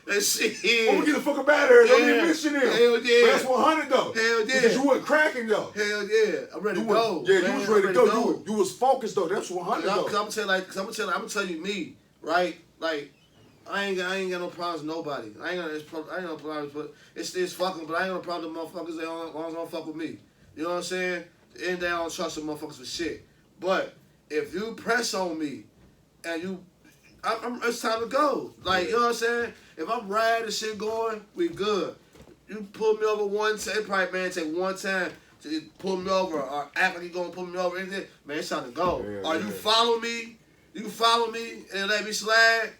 That shit. I'm gonna get the fuck up out of here. Don't even mention him. Hell yeah. But that's 100 though. Hell yeah. Because you wasn't cracking though. Hell yeah. I'm ready to go. Yeah, you was ready to go. You was focused though. That's 100 though. Cause I'm gonna tell you me, right? Like, I ain't got no problems with nobody. I ain't got no problems, but it's fucking. But I ain't got no problem with motherfuckers as long as they don't fuck with me. You know what I'm saying? And they don't trust the motherfuckers for shit. But if you press on me, and it's time to go. Like, you know what I'm saying? If I'm riding the shit going, we good. You pull me over one time, it probably man take one time to pull me over or act like you gonna pull me over or anything. Man, it's time to go. Or you follow me, and let me slide,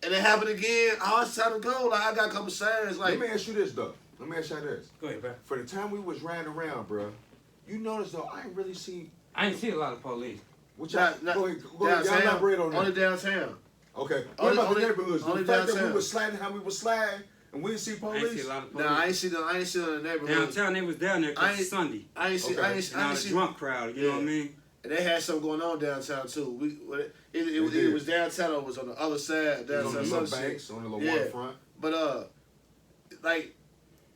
and it happen again. Oh, it's time to go. Like, I got a couple signs. Like, let me ask you this though. Let me ask you this. Go ahead, bro. For the time we was riding around, bro, you notice though, I ain't really see. I ain't see a lot of police. Which go ahead, y'all elaborate on that. Only downtown. Okay. What about the neighborhoods? Only The fact that downtown. we was sliding how we was sliding and we didn't see I ain't police. see a lot of police. Nah, I ain't see them in the neighborhood. Downtown, they was down there because it's Sunday. I ain't see. Not a drunk crowd, you know what I mean? And they had something going on downtown too. It was downtown or it was on the other side. Downtown, on the some banks, shit. on the little waterfront. But like,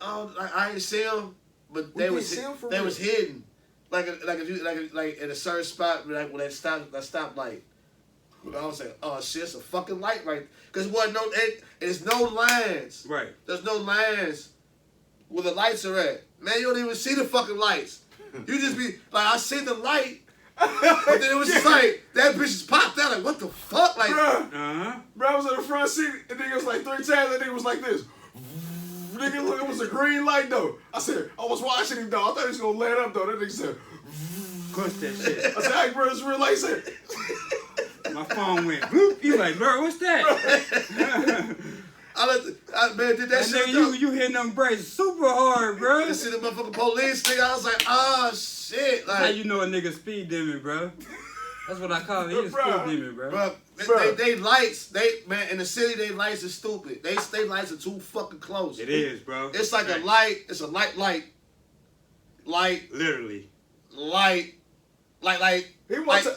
I ain't see them, but We they didn't was see 'em for they real. was hidden. Like if you like at a certain spot, like when that stop light. I was saying, oh shit, it's a fucking light right. Cause there's no lines. Right. There's no lines where the lights are at. Man, you don't even see the fucking lights. You just be like, I see the light, but then it was just like that bitch just popped out. Like, what the fuck? Like, Bruh, I was in the front seat and nigga was like 3 times and nigga was like this. Nigga, look, it was a green light though. I said, I was watching him though. I thought he was gonna let up though. That nigga said, Push that shit. I said, hey bro, it's real light. He said, My phone went whoop. He like, bro, what's that? man, did that And shit. then you hitting them brakes super hard, bro. I see the motherfucking police nigga. I was like, oh shit. That's how Like, you know a nigga speed demon, bro. That's what I call it. He a speed demon, bro. bro, they lights, man, in the city, they lights are stupid. They lights are too fuking close. It is, bro. It's like a light. It's a light. Literally. he wasn't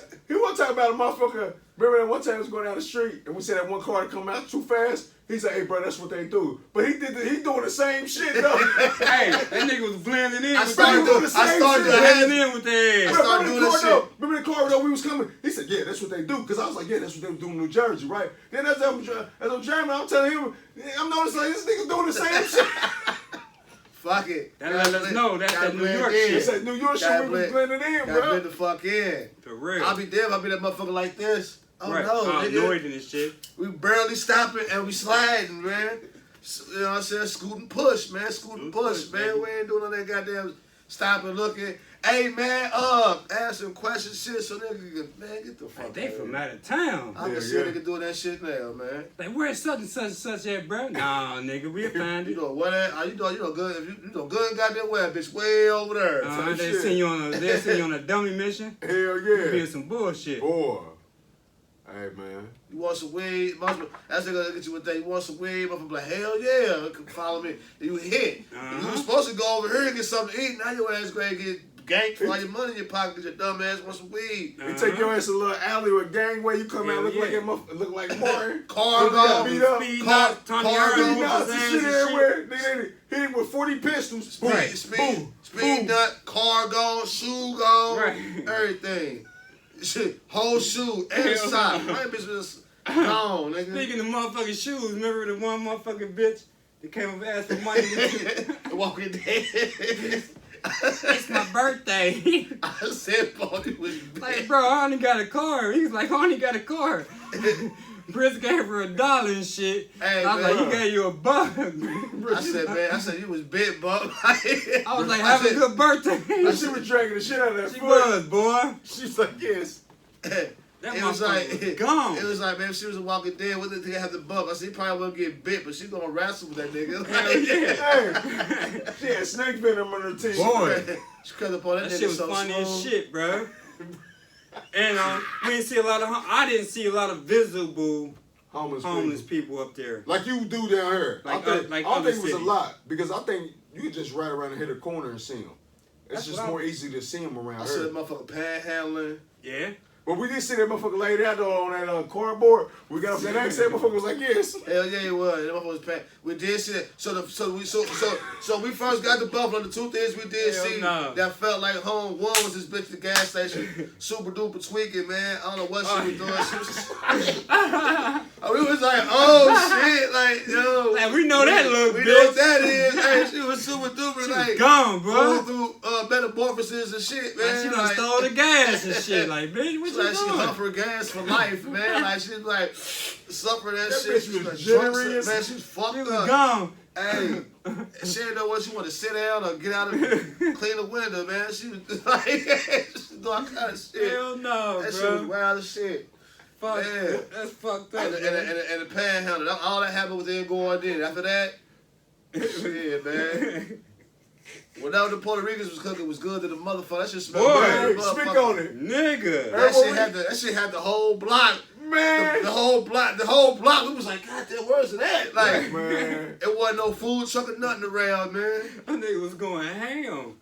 talking about a motherfucker. Remember that one time he was going down the street and we said that one car to come out too fast? He said, hey bro, that's what they do. But he doing the same shit though. Hey, that nigga was blending in. I with started them. Blending in with their ass. started doing this shit. Remember the car though, we was coming? He said, yeah, that's what they do. Because I was like, yeah, that's what they do in New Jersey, right? Then as I'm driving, I'm telling him, I'm noticing like this nigga doing the same shit. Fuck it. That let us know that's that New York shit. It's that New York shit we was blending in, Gotta bro. blend the fuck in. For real. I'll be there if I be that motherfucker like this. Oh right. no, nigga. Annoyed in this shit. We barely stopping and we sliding, man. You know what I'm saying? Scoot and push, man. Scoot and push, man. baby. We ain't doing all that goddamn stopping, looking. Hey, man, asking questions, shit, so nigga can, man, get the fuck Like, they out from of here. out of town. I can see a nigga doing that shit now, man. Like, where's such and such at, bro? Nah, nigga, we'll find You it. know what? You know good. If you know good goddamn well, bitch, way over there. They send you on a dummy mission. Hell You be yeah. some bullshit. Boy. Hey man. You want some weed? That's nigga look at you with that. You want some weed? Motherfucker be like, hell yeah, come follow me. And you hit. And you was supposed to go over here and get something to eat. Now your ass going to get ganked for all your money in your pocket because your dumb ass want some weed. You take your ass to a little alley with gangway, you come out look like Martin. Cargo, beat up. Speed Car- up, Tony cargo, Irving Beat with nuts his and hands shit and everywhere. Nigga, hit him with 40 pistols. speed nut, car gone, shoe gone, Right. everything. Shit, whole shoe and Hell sock. no. My bitch was gone, nigga. Speaking of motherfucking shoes, remember the one motherfucking bitch that came up and asked for money? Walking dead. It's my birthday. I said, Baldy was Like, bro, I only got a car. He was like, I only got a car. Chris gave her $1 and shit. Hey, I was man. like, he gave you $1. I said, man, you was big, bub. I was like, have a good birthday. She was dragging the shit out of that She foot. was, boy. She's like, yes. That It was like, motherfucker was gone. It was like, man, if she was a walking dead, what did they have to bump? I said, he probably wouldn't get bit, but she's gonna wrestle with that nigga. Hell yeah. Hey, she had snake venom on her teeth. Boy. She cut up on that That nigga shit was so funny smooth. as shit, bro. And we didn't see a lot of. I didn't see a lot of visible homeless people up there. Like you do down here. Like, I don't like think other it was a cities. lot because I think you could just ride around and hit a corner and see them. It's That's just what more easy to see them around I here. said motherfucker panhandling. Yeah. But we did see that motherfucker laid out though on that cardboard. We got up there next, that motherfucker was like, yes. Hell yeah, it was. That motherfucker was pan. We did see that. So we first got to Buffalo. The two things we did Hell see no. that felt like home. One was this bitch at the gas station, super duper tweaking, man. I don't know what she was doing. She was. We was like, oh shit, like yo. Like, we know that look, We bitch. know what that is. Hey, she was super duper She like was gone, bro. going through metamorphosis and shit, man. Like, she done like, stole the gas and shit. Like, bitch, what It's you like she doing? huff her gas for life, man. Like she's like suffer that That shit. bitch She was like jittery as- man. She's fucked She was up. gone. Hey, she didn't know what she wanted to sit down or get out and clean the window, man. She was like, she doing all kind of shit. Hell no, That shit bro. was wild as shit. Fuck, Man. that's fucked up. And the panhandle, all that happened within going in. After that, shit, man. Whatever the Puerto Ricans was cooking was good to the motherfucker. That shit smelled Boy, good. Hey, speak on it. Nigga. That shit had the whole block. Man. The whole block. We was like, God damn, where's it at? Like, Man. it wasn't no food truck or nothing around, man. That nigga was going ham.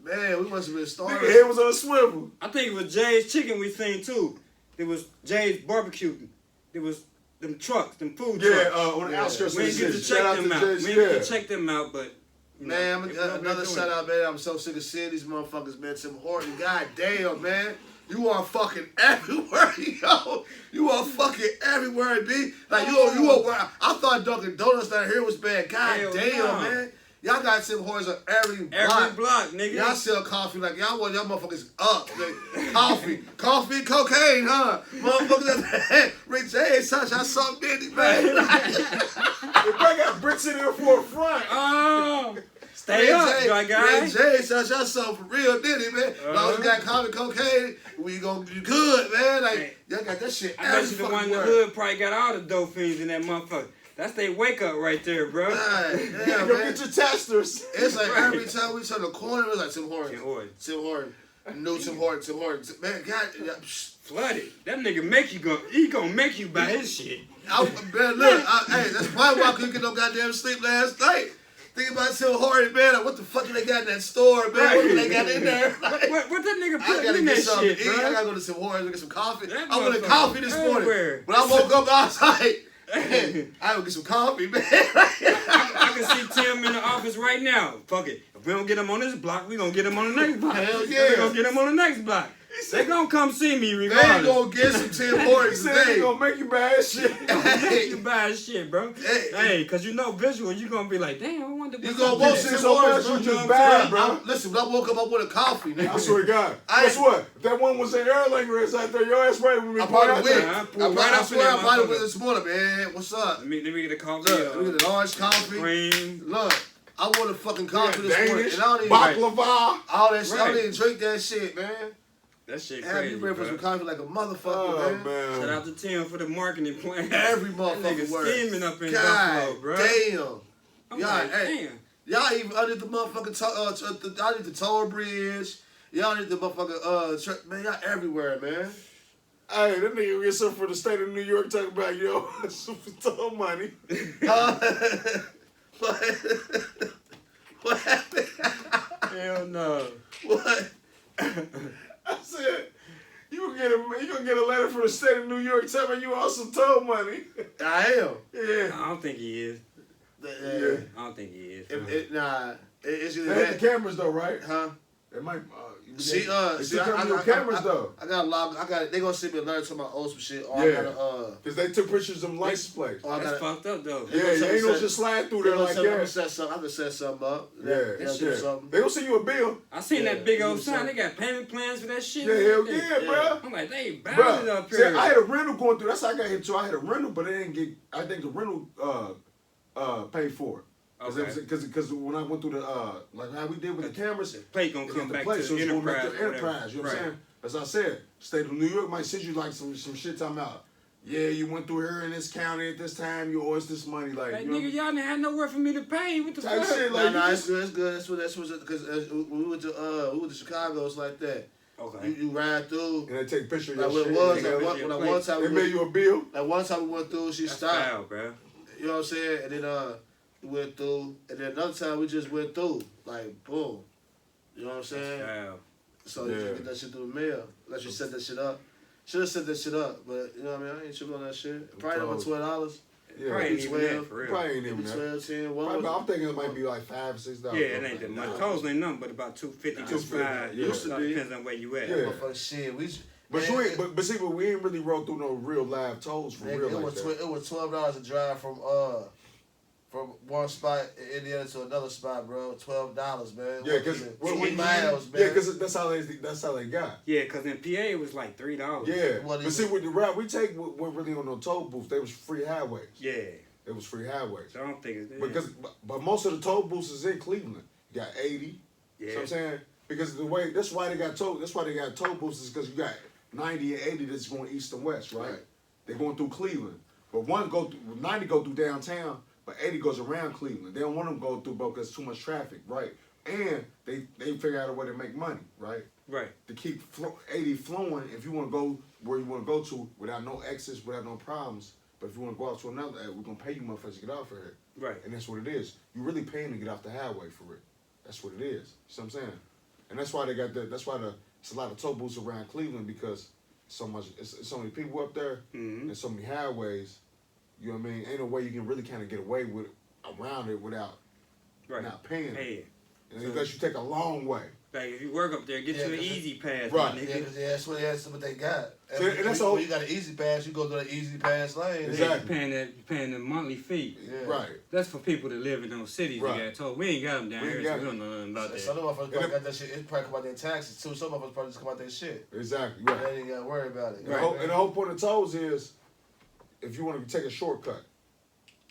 Man, we must have been Nigga starving. head was on a swivel. I think it was Jay's Chicken we seen too. It was Jay's Barbecue. It was them trucks, them food Yeah, trucks. on the Yeah. outskirts We of the didn't get city. to Shout check out them to out. Jason. We didn't get Yeah. to check them out, but you know, Man, if we over there another doing shout it. out, man. I'm so sick of seeing these motherfuckers, man. Tim Horton, god damn, man. You are fucking everywhere, yo. You are fucking everywhere, B. Like, you are where I thought Dunkin' Donuts down here was bad. God Hell damn, no. man. Y'all got Tim Hortons on every block. Every block, nigga. Y'all sell coffee like y'all want y'all motherfuckers up. Like, coffee, cocaine, huh? Motherfuckers, Rick James, touch, I sucked Diddy, man. If I got bricks in there for a front. Oh, stay up, my guy. Rick James, touch, I sucked for real Diddy, man. As long as you got coffee, cocaine, we gonna be good, man. Like, y'all got that shit I bet every you the fucking one in the word. hood probably got all the dope fiends in that motherfucker. That's they wake up right there, bro. God damn, Go man. get your testers. It's like every time we turn the corner, it's like Tim Hortons. Tim Hortons. New Tim Hortons. Man, God, Flooded. That nigga make you go. He gonna make you buy his shit. Man, look, hey, that's probably why I couldn't get no goddamn sleep last night. Thinking about Tim Hortons, man. Like, what the fuck do they got in that store, man? What do they got in there? Like, What that nigga I put gotta in get that something shit, to eat. bro? I gotta go to Tim Hortons and get some coffee. That I wanted motherfucker coffee this morning. everywhere. When I woke up outside, I would get some coffee, man. I can see Tim in the office right now. Fuck it. If we don't get him on this block, we gonna get him on the next block. Hell We yeah. gonna get him on the next block. They gonna come see me They ain't regardless. gonna get some Tim He Hortons said he today. gonna make you buy his shit. Make you buy his shit, bro. Hey. Hey, cause you know visual, you gonna be like, damn, I wonder You what's gonna up want with Tim that. so Hortons, much, bro. you just buy it, bro. Listen, when I woke up, I wanted coffee, nigga. I swear to God. I- Guess what? If that one was in Erlanger, it's out there. Your ass right with me. I probably boy. went. I I pulled right up in swear that I probably motherfucker. went this morning, man. What's up? Let me get a coffee. Look, we get an orange coffee. cream. Look, I want a fucking coffee this morning, Danish, and I don't even baklava. all that shit. I Right. don't even drink that shit, man. That shit Have crazy, you ready for some bro. coffee like a motherfucker, Oh, man? Shout man. out to Tim for the marketing plan. Every That motherfucker nigga word. scheming up in God Buffalo, bro. damn. I'm Y'all, like, hey, damn. y'all even under the motherfucking y'all need the toll bridge. Y'all need the motherfucking man. Y'all everywhere, man. Hey, that nigga get something for the state of New York talking about, yo, super tall money. What happened? Hell no. What? I said, you gonna get a letter from the state of New York telling you owe some toll money. I am. Yeah. I don't think he is. Yeah. I don't think he is. It's either They had that, the cameras though, right? huh? It might. They see, your cameras though. I got log. They gonna send me a letter to my old some shit. Or Yeah. I gotta Cause they took pictures of them license plates. Or I That's gotta. fucked up though. Yeah, gonna you ain't set- gonna just slide through there like I can that. set something up. Yeah, They'll do yeah. something. They gonna send you a bill. I seen Yeah, that big old you sign. saw- They got payment plans for that shit. Yeah, hell yeah, Yeah. bro. I'm like, they bound it Bro, up see, here. I had a rental going through. That's how I got hit too. I had a rental, but they didn't get. I think the rental paid for it. Okay. Because when I went through the like how we did with the cameras, Plate gonna it come got the back plate, to so it's going back Enterprise. to or Enterprise. whatever. You know what I'm Right. saying? As I said, state of New York might send you like some shit talking about. Yeah, you went through here in this county at this time. You owe us this money, like Like, you know. nigga, y'all didn't have nowhere for me to pay. What the Type fuck? shit, like, Nah, you it's good. It's good. That's what because we went to Chicago. It's like that. Okay. You ride through. And they take pictures of Like your when shit. it was, and they- like one time They made you a bill? like one time we went through, she That's stopped. foul, bro. You know what I'm saying? And then we went through, and then another time we just went through, like boom. You know what I'm saying? That's foul. So you just get that shit through the mail. Unless you set that shit up. Should have set that shit up, but you know what I mean? I ain't tripping on that shit. Probably over $12. Yeah. Probably ain't even that, 12. for real. Probably ain't Maybe even that. 12, 10, what Probably, was I'm thinking it might be like $5, $6. Yeah, it ain't that much. Coles ain't nothing but about $2.50 to $2.50, $5. yeah. Used to be. Depends on where you at. Yeah. Motherfucking shit. But you ain't, but see, but we ain't really rode through no real live tolls for Nigga, real it like was that. it was $12 to drive from one spot in Indiana to another spot, bro. $12, man. Yeah, because 20 miles, man. Yeah, because that's how they got. Yeah, because in PA it was like $3. Yeah, What but is see, it? with the route we take, we're really on no toll booths. They was free highways. Yeah. It was free highways. So I don't think it's Because, but most of the toll booths is in Cleveland. You got 80. yeah. You know what I'm saying? Because the way that's why they got toll booths is because you got 90 and 80 that's going east and west, right? Right. They're going through Cleveland. But 90 go through downtown, but 80 goes around Cleveland. They don't want them to go through both because too much traffic, right? And they figure out a way to make money, right? Right. To keep 80 flowing, if you want to go where you want to go to without no exits, without no problems. But if you want to go out to another, we're going to pay you motherfuckers to get off of here. Right. And that's what it is. You're really paying to get off the highway for it. That's what it is. You see what I'm saying? And that's why they got that. That's why it's a lot of toll booths around Cleveland because it's so many people up there Mm-hmm. and so many highways. You know what I mean? Ain't no way you can really kind of get away with around it without not paying. Hey. And unless you take a long way. Like if you work up there, get Yeah, you an 'cause easy pass, Right. my Yeah, nigga. 'cause that's what they got. So, and that's all- when you got an easy pass, you go to the easy pass lane. Exactly. You're paying the monthly fee. Yeah. Right. That's for people that live in those cities Right. that got told. We ain't got them down We here, ain't so got we don't know nothing about Some that. of us probably got that shit. It probably come out their taxes too. Some of us probably just come out their shit. Exactly. They Right. ain't got to worry about it. And the whole point of tolls is if you want to take a shortcut.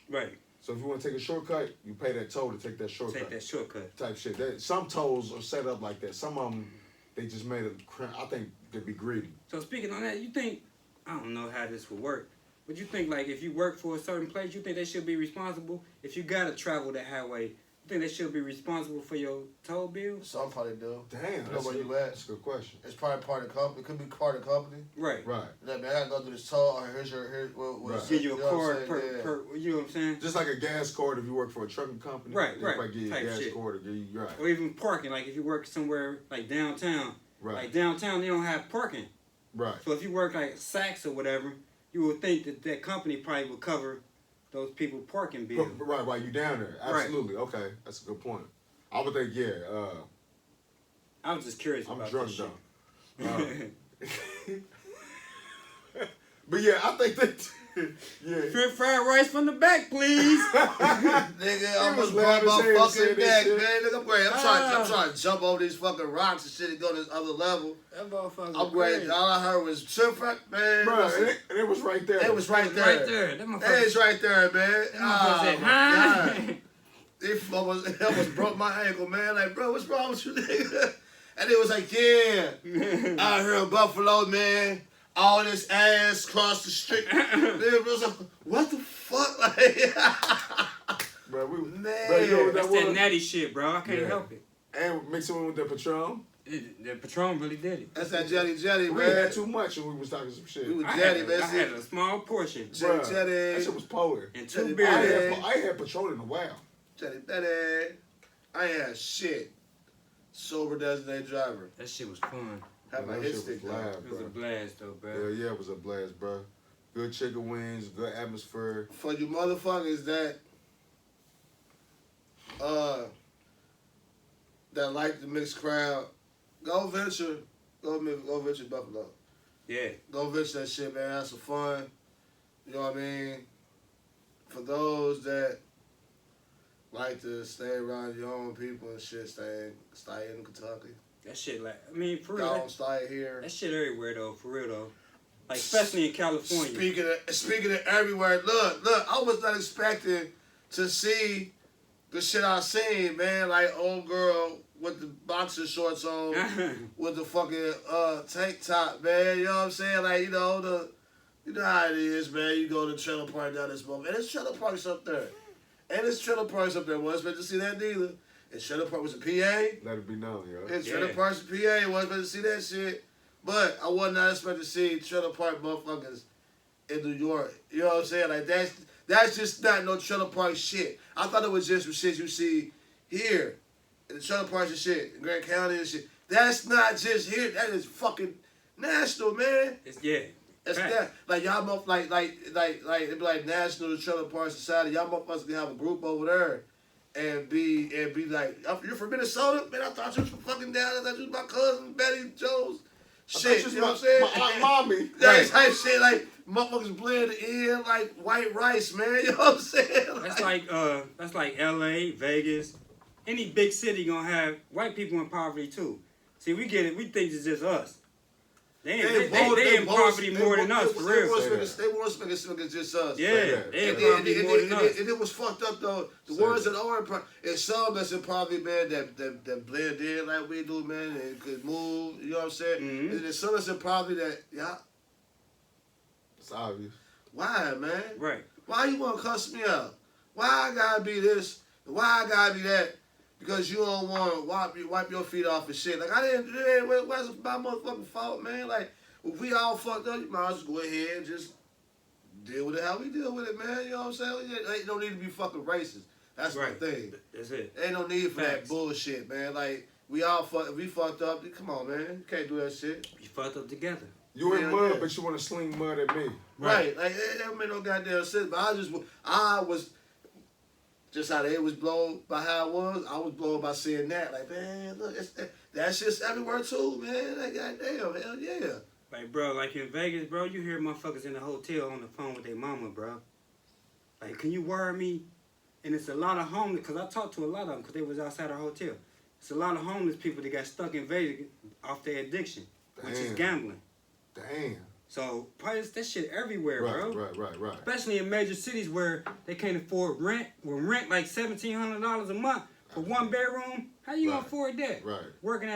Right. So if you want to take a shortcut, you pay that toll to take that shortcut. Take that shortcut. Type shit. Some tolls are set up like that. Some of them, they just made it. I think they'd be greedy. So speaking on that, you think, I don't know how this would work, but you think like if you work for a certain place, you think they should be responsible? If you gotta travel that highway, you think they should be responsible for your toll bill? Some probably do. Damn, Know where you at. That's a good question. It's probably part of the company. It could be part of the company. Right. Right. That man, I gotta go through this toll. Or here's Right. Give you a know what I'm card saying? per, Yeah. per, you know what I'm saying? Just like a gas card if you work for a trucking company. Right, they right. might give you a Type gas shit. card to give you right. Or even parking, like if you work somewhere like downtown. Right. Like downtown, they don't have parking. Right. So if you work like Saks or whatever, you would think that that company probably would cover those people parking bills. Right, while you down there. Absolutely. Okay. That's a good point. I would think, yeah, I was just curious I'm about drunk this though. shit. But yeah, I think that yeah. Shrimp fried rice from the back, please. Nigga, I was almost loud broke as my hell fucking saying neck, this man. shit. Look, I'm great. I'm trying to jump over these fucking rocks and shit and go to this other level. That motherfucker. I'm great. All I heard was shrimp fry, man. Bro, listen, and it was right there. it was right there. Right there. That motherfucker. It's right there, man. motherfucker said, Oh, my huh? God. It almost broke my ankle, man. Like, bro, what's wrong with you, nigga? And it was like, yeah, out here in Buffalo, man. All this ass across the street. Man, it was like, what the fuck? Like, Bro, Man. bro, you know what That's that that was? natty shit, bro. I can't Yeah. help it. And mixing it with the Patron. The Patron really did it. that's that jelly, We man. had too much and we was talking some shit. We was I jelly, had, man. I had a small portion Bruh, jelly. That shit was polar. and Jelly 2 I beers. ain't had Patron in a while. Jelly, I ain't had shit. Sober designated driver. That shit was fun. Have my That hit shit stick was though. live, It was a bro. blast though, bro. Yeah, yeah, it was a blast, bro. Good chicken wings, good atmosphere. For you motherfuckers that like the mixed crowd, go venture Buffalo. Yeah. Go venture that shit, man. Have some fun. You know what I mean? For those that like to stay around your own people and shit, stay in Kentucky. That shit like, I mean, for real. Don't stay here. That shit everywhere though, for real though. Like especially in California. Speaking of everywhere, look, I was not expecting to see the shit I seen, man. Like old girl with the boxer shorts on, with the fucking tank top, man. You know what I'm saying? Like you know how it is, man. You go to the trailer park down this moment, and there's trailer parks up there, well, expect to see that neither. And Trailer Park was in PA. Let it be known, yo. And Trailer Park's in PA. I wasn't supposed to see that shit. But I was not expecting to see Trailer Park motherfuckers in New York. You know what I'm saying? Like, that's just not no Trailer Park shit. I thought it was just some shit you see here. In the Trailer Parks and shit. In Grand County and shit. That's not just here. That is fucking national, man. It's That's that. Like y'all motherfuckers, like it'd be like National Trailer Park Society. Y'all motherfuckers can have a group over there, and be like, you're from Minnesota, man. I thought you was from fucking down. I thought you was my cousin Betty Jones. Shit, you know what I'm saying? My Aunt Mommy. That type shit, like motherfuckers blend in like white rice, man. You know what I'm saying? That's like L.A., Vegas, any big city gonna have white people in poverty too. See, we get it. We think it's just us. They in poverty more than us, for real. They want us to make it just us. Yeah, they in poverty more than us. And it was fucked up though. The ones that are in poverty, and some that's in poverty, man, that blend in like we do, man, and could move. You know what I'm saying? Mm-hmm. And there's some that's in poverty that, It's obvious. why, man? Right. Why you want to cuss me out? Why I gotta be this? Why I gotta be that? Because you don't want to wipe your feet off and shit. Like, it wasn't my motherfucking fault, man. Like, if we all fucked up, you might as well go ahead and just deal with it how we deal with it, man. You know what I'm saying? Ain't no need to be fucking racist. That's Right. my thing. That's it. Ain't no need for Facts. that bullshit, man. Like, we fucked up. Come on, man. You can't do that shit. We fucked up together. You in Yeah, mud, yeah. but you want to sling mud at me. Right. Like, it don't make no goddamn sense. But I was just how they was blown by how it was. I was blown by seeing that. Like, man, look, that shit's everywhere too, man. Like, goddamn, hell yeah. Like, bro, like in Vegas, bro, you hear motherfuckers in the hotel on the phone with their mama, bro. Like, can you wire me? And it's a lot of homeless, because I talked to a lot of them because they was outside our hotel. It's a lot of homeless people that got stuck in Vegas off their addiction, which is Damn. gambling. Damn. So, probably it's that shit everywhere, bro. Right. Especially in major cities where they can't afford rent. Well, rent like $1,700 a month for one bedroom. How you gonna afford that? Right. Working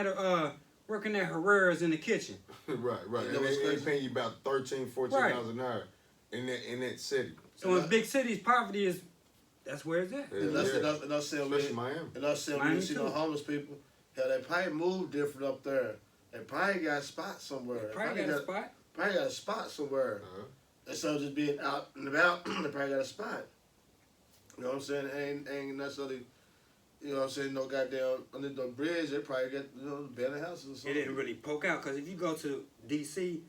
at Herrera's in the kitchen. right. You And know what's they crazy? paying you about $13, $14 an hour in that city. So in big cities, poverty is that's where it's at. And us saying, Especially Miami. And us saying, Miami we see too. no homeless people. Hell, they probably move different up there. They probably got a spot somewhere. Probably got a spot. Probably got a spot somewhere. Uh-huh. Instead of just being out and about, they probably got a spot. You know what I'm saying? Ain't necessarily, you know what I'm saying, no goddamn, under the bridge, they probably got, abandoned houses or It something. didn't really poke out because if you go to D.C.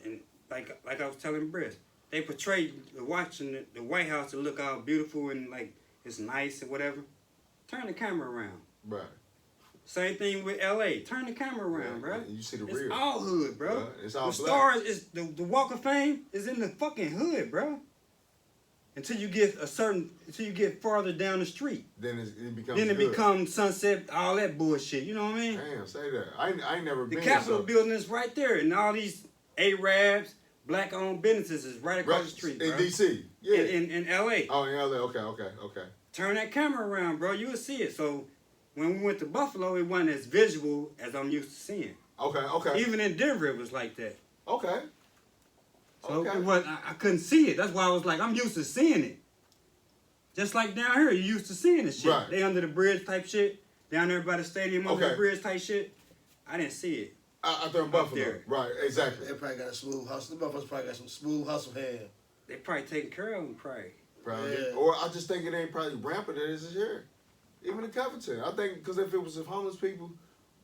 and like I was telling Briss, they portray the White House to look all beautiful and like it's nice and whatever. Turn the camera around. Right. Same thing with L.A. Turn the camamera around, bro. And you see the It's real. all hood, bro. Yeah, it's all the black. stars is the Walk of Fame is in the fucking hood, bro. Until you get farther down the street. Then it becomes Then it good. becomes Sunset, all that bullshit. You know what I mean? Damn, say that. I ain't never The been. Capitol so. building is right there, and all these Arabs, black-owned businesses is right across the street, bro. In D.C. Yeah. In L.A. Oh, in L.A. Okay. Turn that camera around, bro. You will see it. So when we went to Buffalo, it wasn't as visual as I'm used to seeing. Okay. Even in Denver, it was like that. Okay. So Okay. it was, I couldn't see it. That's why I was like, I'm used to seeing it. Just like down here, you used to seeing this shit. Right. They under the bridge type shit. Down there by the stadium under Okay. the bridge type shit. I didn't see it. Out there in Buffalo. there. Right, exactly. They probably got a smooth hustle. The motherfuckers probably got some smooth hustle hand. They probably taking care of them, probably. Probably. Yeah. Or I just think it ain't probably rampant as it is here. Even in Covington. I think because if it was of homeless people,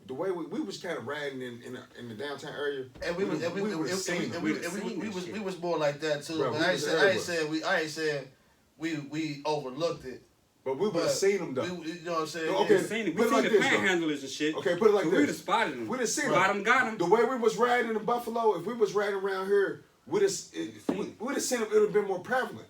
the way we was kind of riding in the downtown area, And we was more like that too. Bro, But we I was ain't saying we overlooked it. but we would have But seen them though. You know what I'm saying? Okay. We seen it. We Put it seen like the this, though. panhandlers and shit. Okay, put it like so this. we done spotted them. We done seen Got them. them, got them. The way we was riding in Buffalo, if we was riding around here, we'd have seen them. It would have been more prevalent.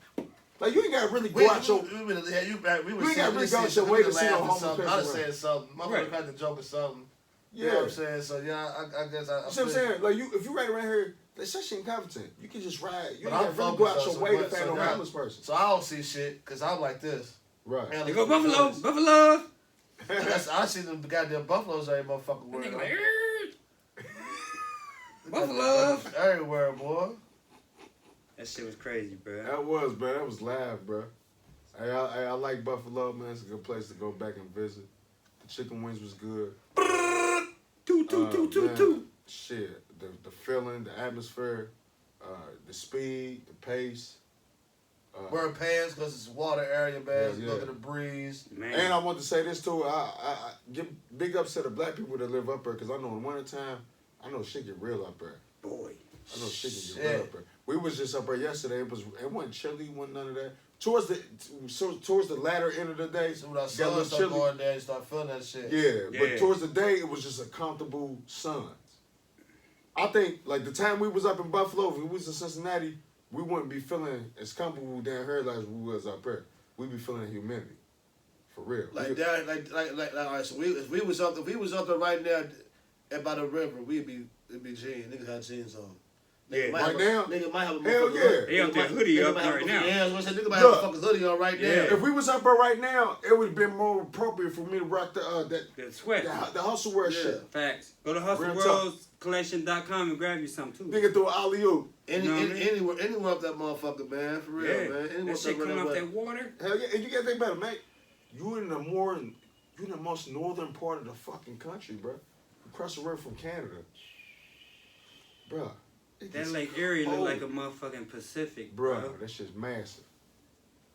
Like you ain't gotta really go out your. We ain't got really go out your way to see no homeless I person was around. saying something. My Right. mother had to joke or something. Yeah. You know what I'm saying? So yeah, I guess I. You see what I'm saying? Like if you ride around here, especially in Covington, you can just ride. You But ain't I'm gotta really go out focused your on way to some- find no so now- homeless person. So I don't see shit because I'm like this. Right. Man, They look go at the Buffalo, footage. Buffalo. I see them goddamn buffaloes every motherfucking And word. they go like, Buffalo. Everywhere, boy. That shit was crazy, bro. That was, bro. That was live, bro. Hey, I like Buffalo, man. It's a good place to go back and visit. Chicken wings was good. Two. Man, shit, the feeling, the atmosphere, the speed, the pace. Wearing pants because it's water area, man. Yeah, Look at the breeze. Man. And I want to say this too. I give big ups to the black people that live up there, because I know in wintertime, I know shit get real up there. Boy. I know shit can get real up there. We was just up there yesterday. It wasn't chilly, wasn't none of that. Towards the latter end of the day, So when I got a saw little stuff chilly. going there, you start feeling that shit. Yeah, Yeah. but towards the day, it was just a comfortable sun. I think, like, the time we was up in Buffalo, if we was in Cincinnati, we wouldn't be feeling as comfortable down here as we was up there. We'd be feeling the humidity. For real. Like that, like all right, so if we was up there right now and by the river, it'd be jeans. Niggas had jeans on. Yeah. Right now? Nigga might have a Hell motherfucking yeah. hoodie. They up there hoodie up right now. Yeah, I was gonna say, nigga might have a fucking hoodie on right Yeah. now. If we was up there right now, it would have been more appropriate for me to rock the Sweat. hustle wear Yeah. shit. Facts. Go to Real hustleworldscollection.com and grab you something too. Nigga through alley-oop. You know what I mean? Anywhere up that motherfucker, man. For real, Yeah. man. Anywhere That shit coming off way. that water. Hell yeah, and you gotta think about it, mate. You in the most northern part of the fucking country, bro. Across the river from Canada. Bruh. That Lake Erie look like a motherfucking Pacific, Bruh, bro. that shit's massive.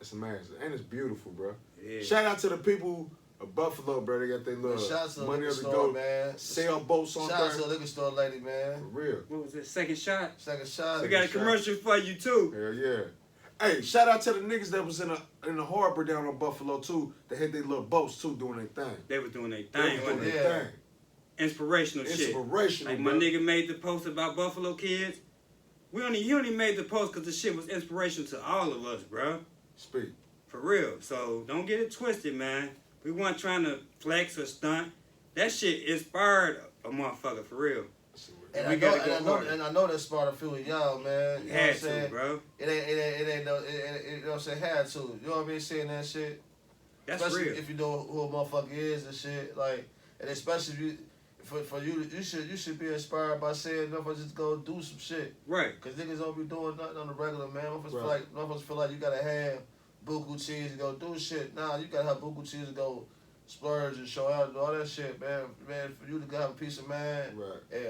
It's massive. And it's beautiful, bro. Yeah. Shout out to the people of Buffalo, bro. They got their Man, shout out to the little money liquor to store, go man. sailboats on Shout out there. to the liquor store lady, man. For real. What was it? Second shot? Second shot. We got a commercial for you too. Hell yeah. Hey, shout out to the niggas that was in the harbor down on Buffalo too. They had their little boats too doing their thing. They was doing their They thing, was wasn't doing they? their thing. Inspirational shit. Inspirational, Like my bro. nigga made the post about Buffalo kids. He only made the post because the shit was inspirational to all of us, bro. Speak. For real. So don't get it twisted, man. We weren't trying to flex or stunt. That shit inspired a motherfucker, for real. And We I gotta go know, harder. that sparked a few of y'all, man. You know what Had I'm saying? to, bro. It ain't no, you know what I'm saying? Had to. You know what I mean? Seeing that shit. That's Especially real. if you know who a motherfucker is and shit. Like, and especially if you, for you, you should be inspired by saying, motherfuckers just go do some shit. Right. Cause niggas don't be doing nothing on the regular, man. Right. Motherfuckers feel like you gotta have buku cheese to go do shit. Nah, you gotta have buku cheese to go splurge and show out and all that shit, man. Man, for you to have a peace of mind, Right.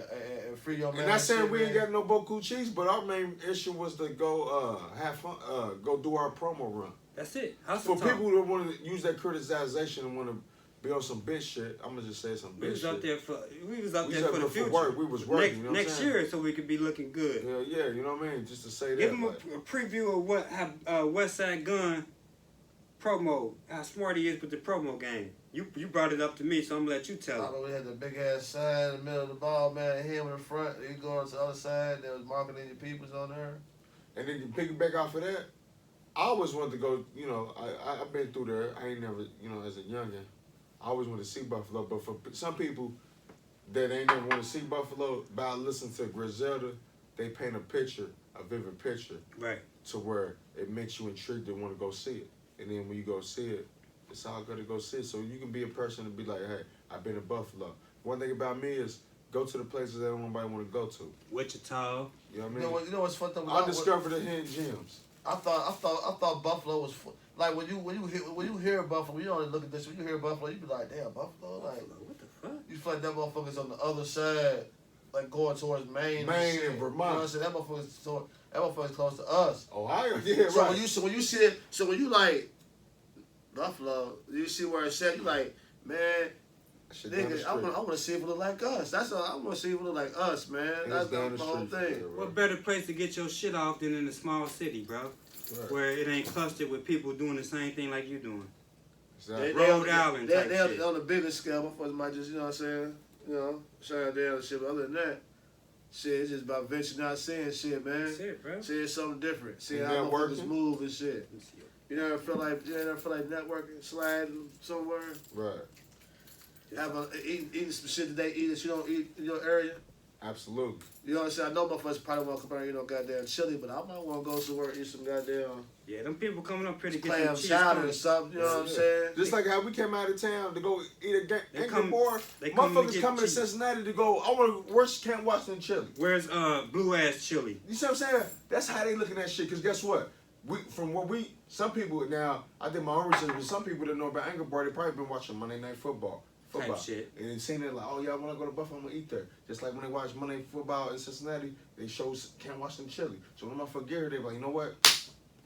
and free your man. And not saying shit, we ain't man. got no Boku cheese, but our main issue was to go have fun, go do our promo run. That's it. Hustle For talk. people that want to use that criticization and want to be on some bitch shit, I'm gonna just say some We bitch was shit. up there for for the future. work. We was working. Next, you know what I'm next saying? year, so we could be looking good. Yeah, you know what I mean? Just to say Give that. them like, a preview of how West Side Gun promo, how smart he is with the promo game. You brought it up to me, so I'm gonna let you I tell it. know we had the big ass sign in the middle of the ball, man. Him in the front. You going to the other side. There was marketing your peoples on there. and then you piggyback off of that. I always wanted to go. You know, I've been through there. I ain't never, you know, as a youngin, I always wanted to see Buffalo. But for some people that ain't never want to see Buffalo, by listening to Griselda, they paint a picture, a vivid picture, Right. to where it makes you intrigued to want to go see it. And then when you go see it, it's all good to go see it. So you can be a person to be like, hey, I've been to Buffalo. One thing about me is go to the places that nobody want to go to. Wichita. You know what I mean? You know what's fucked up? I discovered the hidden gems. I thought Buffalo was like when you hear Buffalo, you don't look at this. When you hear Buffalo, you be like, damn, Buffalo, like What the fuck? you feel like that motherfucker's on the other side, like going towards Maine, Maine shit. and Vermont. You know what I'm saying? That motherfucker's close to us. Ohio, yeah, So right. when you like Buffalo, you see where it's at. You like, man, Shit down the nigga, I street. want to see if it look like us. That's all. I want to see if it look like us, man. And That's it's down the the whole street. thing. Yeah, right. What better place to get your shit off than in a small city, bro? Right. Where it ain't clustered with people doing the same thing like you doing. Exactly. Rhode Island type They shit. on a bigger scale. Motherfuckers might just, you know what I'm saying? You know, shine down and shit. But other than that, shit, it's just about venturing out, seeing shit, man. That's it, bro. Seeing something different. Seeing And how networking. motherfuckers move and shit. Let me see it. You never feel like networking, sliding somewhere, Right. eating some shit that they eat that you don't eat in your area. Absolutely. You know what I'm saying? I know motherfuckers probably want to compare, goddamn chili, but I might want to go somewhere and eat some goddamn Yeah, them people coming up pretty good. clam chowder or something. You know what I'm saying? Just like how we came out of town to go eat a They Angry come- Bar, they come to motherfuckers get coming to cheese. Cincinnati to go, I want to, where's Camp Washington chili? Where's blue ass chili? You see what I'm saying? That's how they looking at shit, because guess what? Some people now, I did my own research, but some people that know about Angry Bar, they probably been watching Monday Night Football, football. shit. And they seen it like, oh, y'all want to go to Buffalo, I'm going to eat there. Just like when they watch Monday Night Football in Cincinnati, they show Can't Watch Them Chili. So when I'm for Gary, they like, you know what?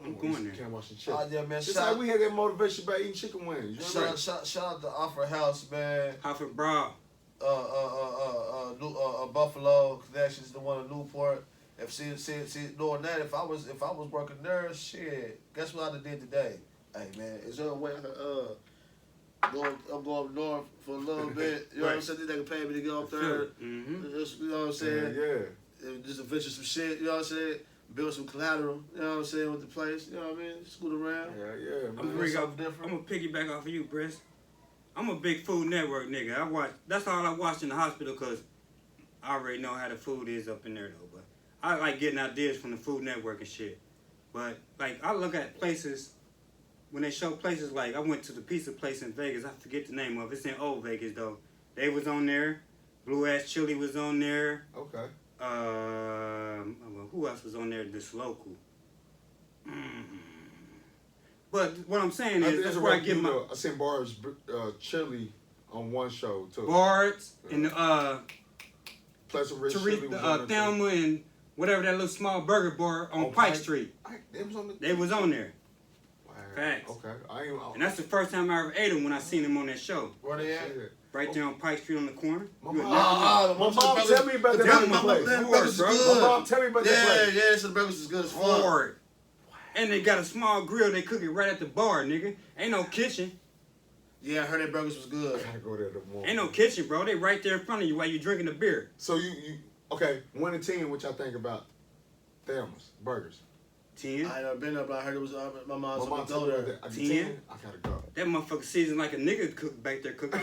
I'm going there. Can't Watch Them Chili. Oh, yeah, man. Just like we had that motivation by eating chicken wings. You know what I mean? Shout out to Offer House, man. Offer bra. Buffalo Connections, the one in Newport. If see doing that, if I was working there, shit. Guess what I done did today? Hey man, is there a way I can I'm going up north for a little bit. You know what I'm saying? They can pay me to go up there. Just, you know what I'm saying? Yeah. Just adventure some shit. You know what I'm saying? Build some collateral. You know what I'm saying with the place. You know what I mean? Scoot around. Yeah. I'm gonna piggyback off of you, Briss. I'm a big Food Network nigga. That's all I watch in the hospital because I already know how the food is up in there though. But I like getting ideas from the Food Network and shit. But like I look at places when they show places like I went to the pizza place in Vegas. I forget the name of it. It's in Old Vegas though. They was on there. Blue Ass Chili was on there. Okay. Who else was on there? This local. But what I'm saying is that's where I get my. I seen Barb's chili on one show too. Bard's and Pleasant Ridge Thelma and whatever that little small burger bar on Pike Street. They was on there. Wow. Facts. Okay. And that's the first time I ever ate them when I seen them on that show. Where they at? Right there on Pike Street on the corner. My mom tell me about that place. My mom tell me about that place. Yeah, so the burgers is good as fuck. And they got a small grill. They cook it right at the bar, nigga. Ain't no kitchen. Yeah, I heard that burgers was good. I gotta go there tomorrow. Ain't no kitchen, bro. They right there in front of you while you drinking the beer. So you okay? 1 to 10, what y'all think about Thelma's burgers? 10. I ain't never been there, but I heard it was my mom's mom told told her. me 10. I gotta go. That motherfucker seasoned like a nigga cook back there cooking.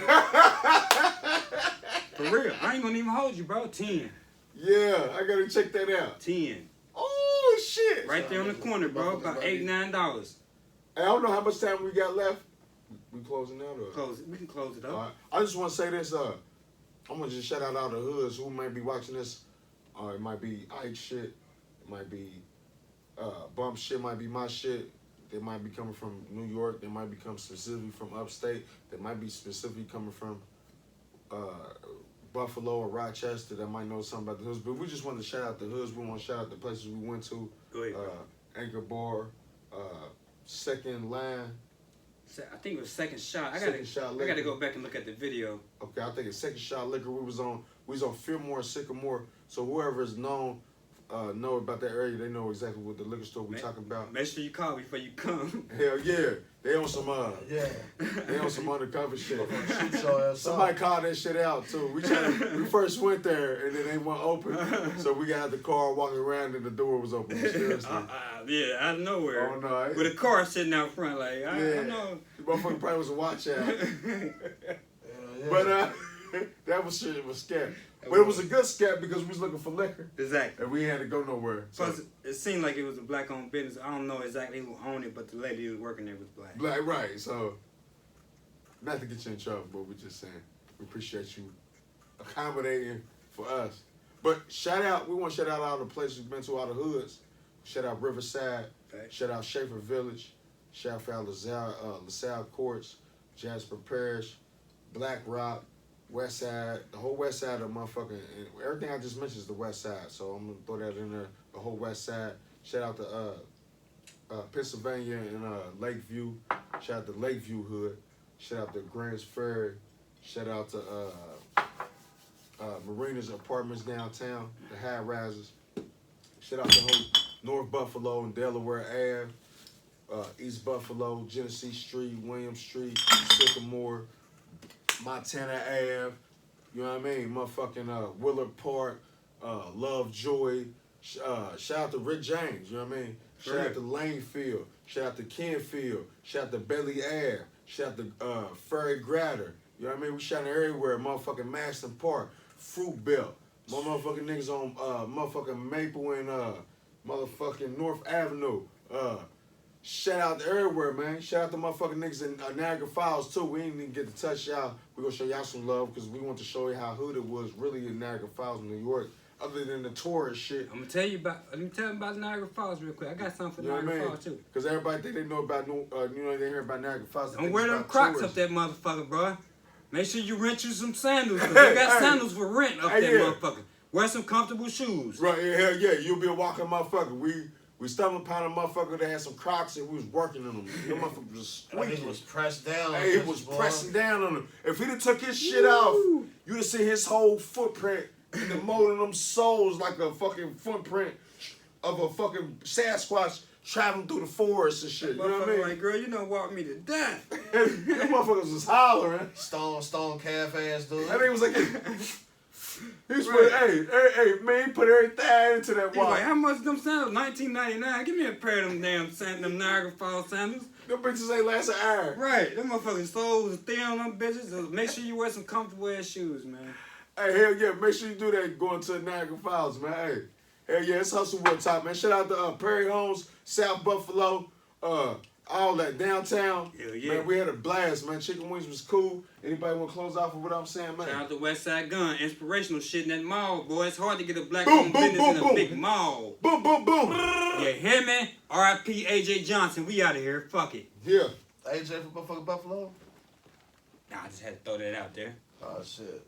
For real. I ain't gonna even hold you, bro. 10. Yeah, I gotta check that out. 10. Oh shit! Right there on the corner, bro. About $8, $9. Hey, I don't know how much time we got left. We closing out or? Close it. We can close it up. All right. I just want to say this. I'm gonna just shout out all the hoods who might be watching this. It might be Ike shit. It might be Bump shit. Might be my shit. They might be coming from New York. They might be coming specifically from upstate. They might be specifically coming from Buffalo or Rochester. That might know something about the hoods. But we just want to shout out the hoods. We want to shout out the places we went to. Go ahead. Anchor Bar, Second Line. I think it was Second Shot. I Second Shot gotta go back and look at the video. Okay, I think it's Second Shot Liquor. We was on Fillmore, Sycamore. So whoever is know about that area, they know exactly what the liquor store we talking about. Make sure you call before you come. Hell yeah, they on some they on some undercover shit. Somebody called that shit out too. We first went there and then they weren't open, so we got the car walking around and the door was open. Seriously. Yeah, out of nowhere. Oh no. With a car sitting out front, like I know. The motherfucker probably was a watch out. But that was shit. It was scary. But it was a good scare because we was looking for liquor. Exactly. And we had to go nowhere. Plus, it seemed like it was a black-owned business. I don't know exactly who owned it, but the lady who was working there was black. Black, right. So, not to get you in trouble, but we're just saying we appreciate you accommodating for us. But we want to shout out all the places we've been to, all the hoods. Shout out Riverside. Okay. Shout out Schaefer Village. Shout out LaSalle Courts, Jasper Parish, Black Rock, West Side, the whole West Side of motherfucking, everything I just mentioned is the West Side, so I'm gonna throw that in there. The whole West Side. Shout out to Pennsylvania and Lakeview. Shout out to Lakeview Hood. Shout out to Grants Ferry. Shout out to Marina's Apartments downtown, the high rises. Shout out to whole North Buffalo and Delaware Ave, East Buffalo, Genesee Street, William Street, Sycamore, Montana Ave, you know what I mean? Motherfucking Willard Park, Lovejoy. Shout out to Rick James, you know what I mean? Shout out to Lanefield. Shout out to Kenfield. Shout out to Belly Ave. Shout out to Ferry Gratter. You know what I mean? We shouting everywhere. Motherfucking Maston Park, Fruit Belt. My motherfucking niggas on motherfucking Maple and motherfucking North Avenue. Shout out to everywhere, man. Shout out to motherfucking niggas in Niagara Falls, too. We ain't even get to touch y'all. We gonna show y'all some love because we want to show you how hood it was really in Niagara Falls, New York, other than the tourist shit. I'm gonna tell you about Niagara Falls real quick. I got something for Niagara Falls, too. Because everybody think they know about, they hear about Niagara Falls. Don't wear them Crocs up that motherfucker, bro. Make sure you rent you some sandals, because they got sandals for rent up there, yeah. motherfucker. Wear some comfortable shoes. Right, yeah, hell yeah. You'll be a walking motherfucker. We stumbled upon a motherfucker that had some Crocs and we was working on them. The motherfucker was That nigga squeaking. was pressed down. Hey, he was pressing down on him. If he'd have took his shit off, you'd have seen his whole footprint in the mold of them soles like a fucking footprint of a fucking Sasquatch traveling through the forest and shit. You know what I mean? Like, girl, you done walked me to death. Them motherfuckers was hollering. Stone calf ass dude. That nigga was like, he was put, hey, man, he put everything into that He was walk. like, how much them sandals? $19.99. Give me a pair of them damn them Niagara Falls sandals. Them bitches ain't last an hour. Right, them motherfucking soles is thin on them bitches. So make sure you wear some comfortable ass shoes, man. Hey, hell yeah, make sure you do that going to Niagara Falls, man. Hey, hell yeah, it's Hustle World Top, man. Shout out to Perry Homes, South Buffalo, all that downtown. Hell yeah. Man, we had a blast, man. Chicken wings was cool. Anybody want to close off with what I'm saying, man? Shout out to Westside Gun, inspirational shit in that mall, boy. It's hard to get a black Boom, owned boom, business boom, in a boom. big mall. Boom, boom, boom. You hear me? R.I.P. AJ Johnson. We out of here. Fuck it. Yeah. AJ from motherfucking Buffalo? Nah, I just had to throw that out there. Oh, shit.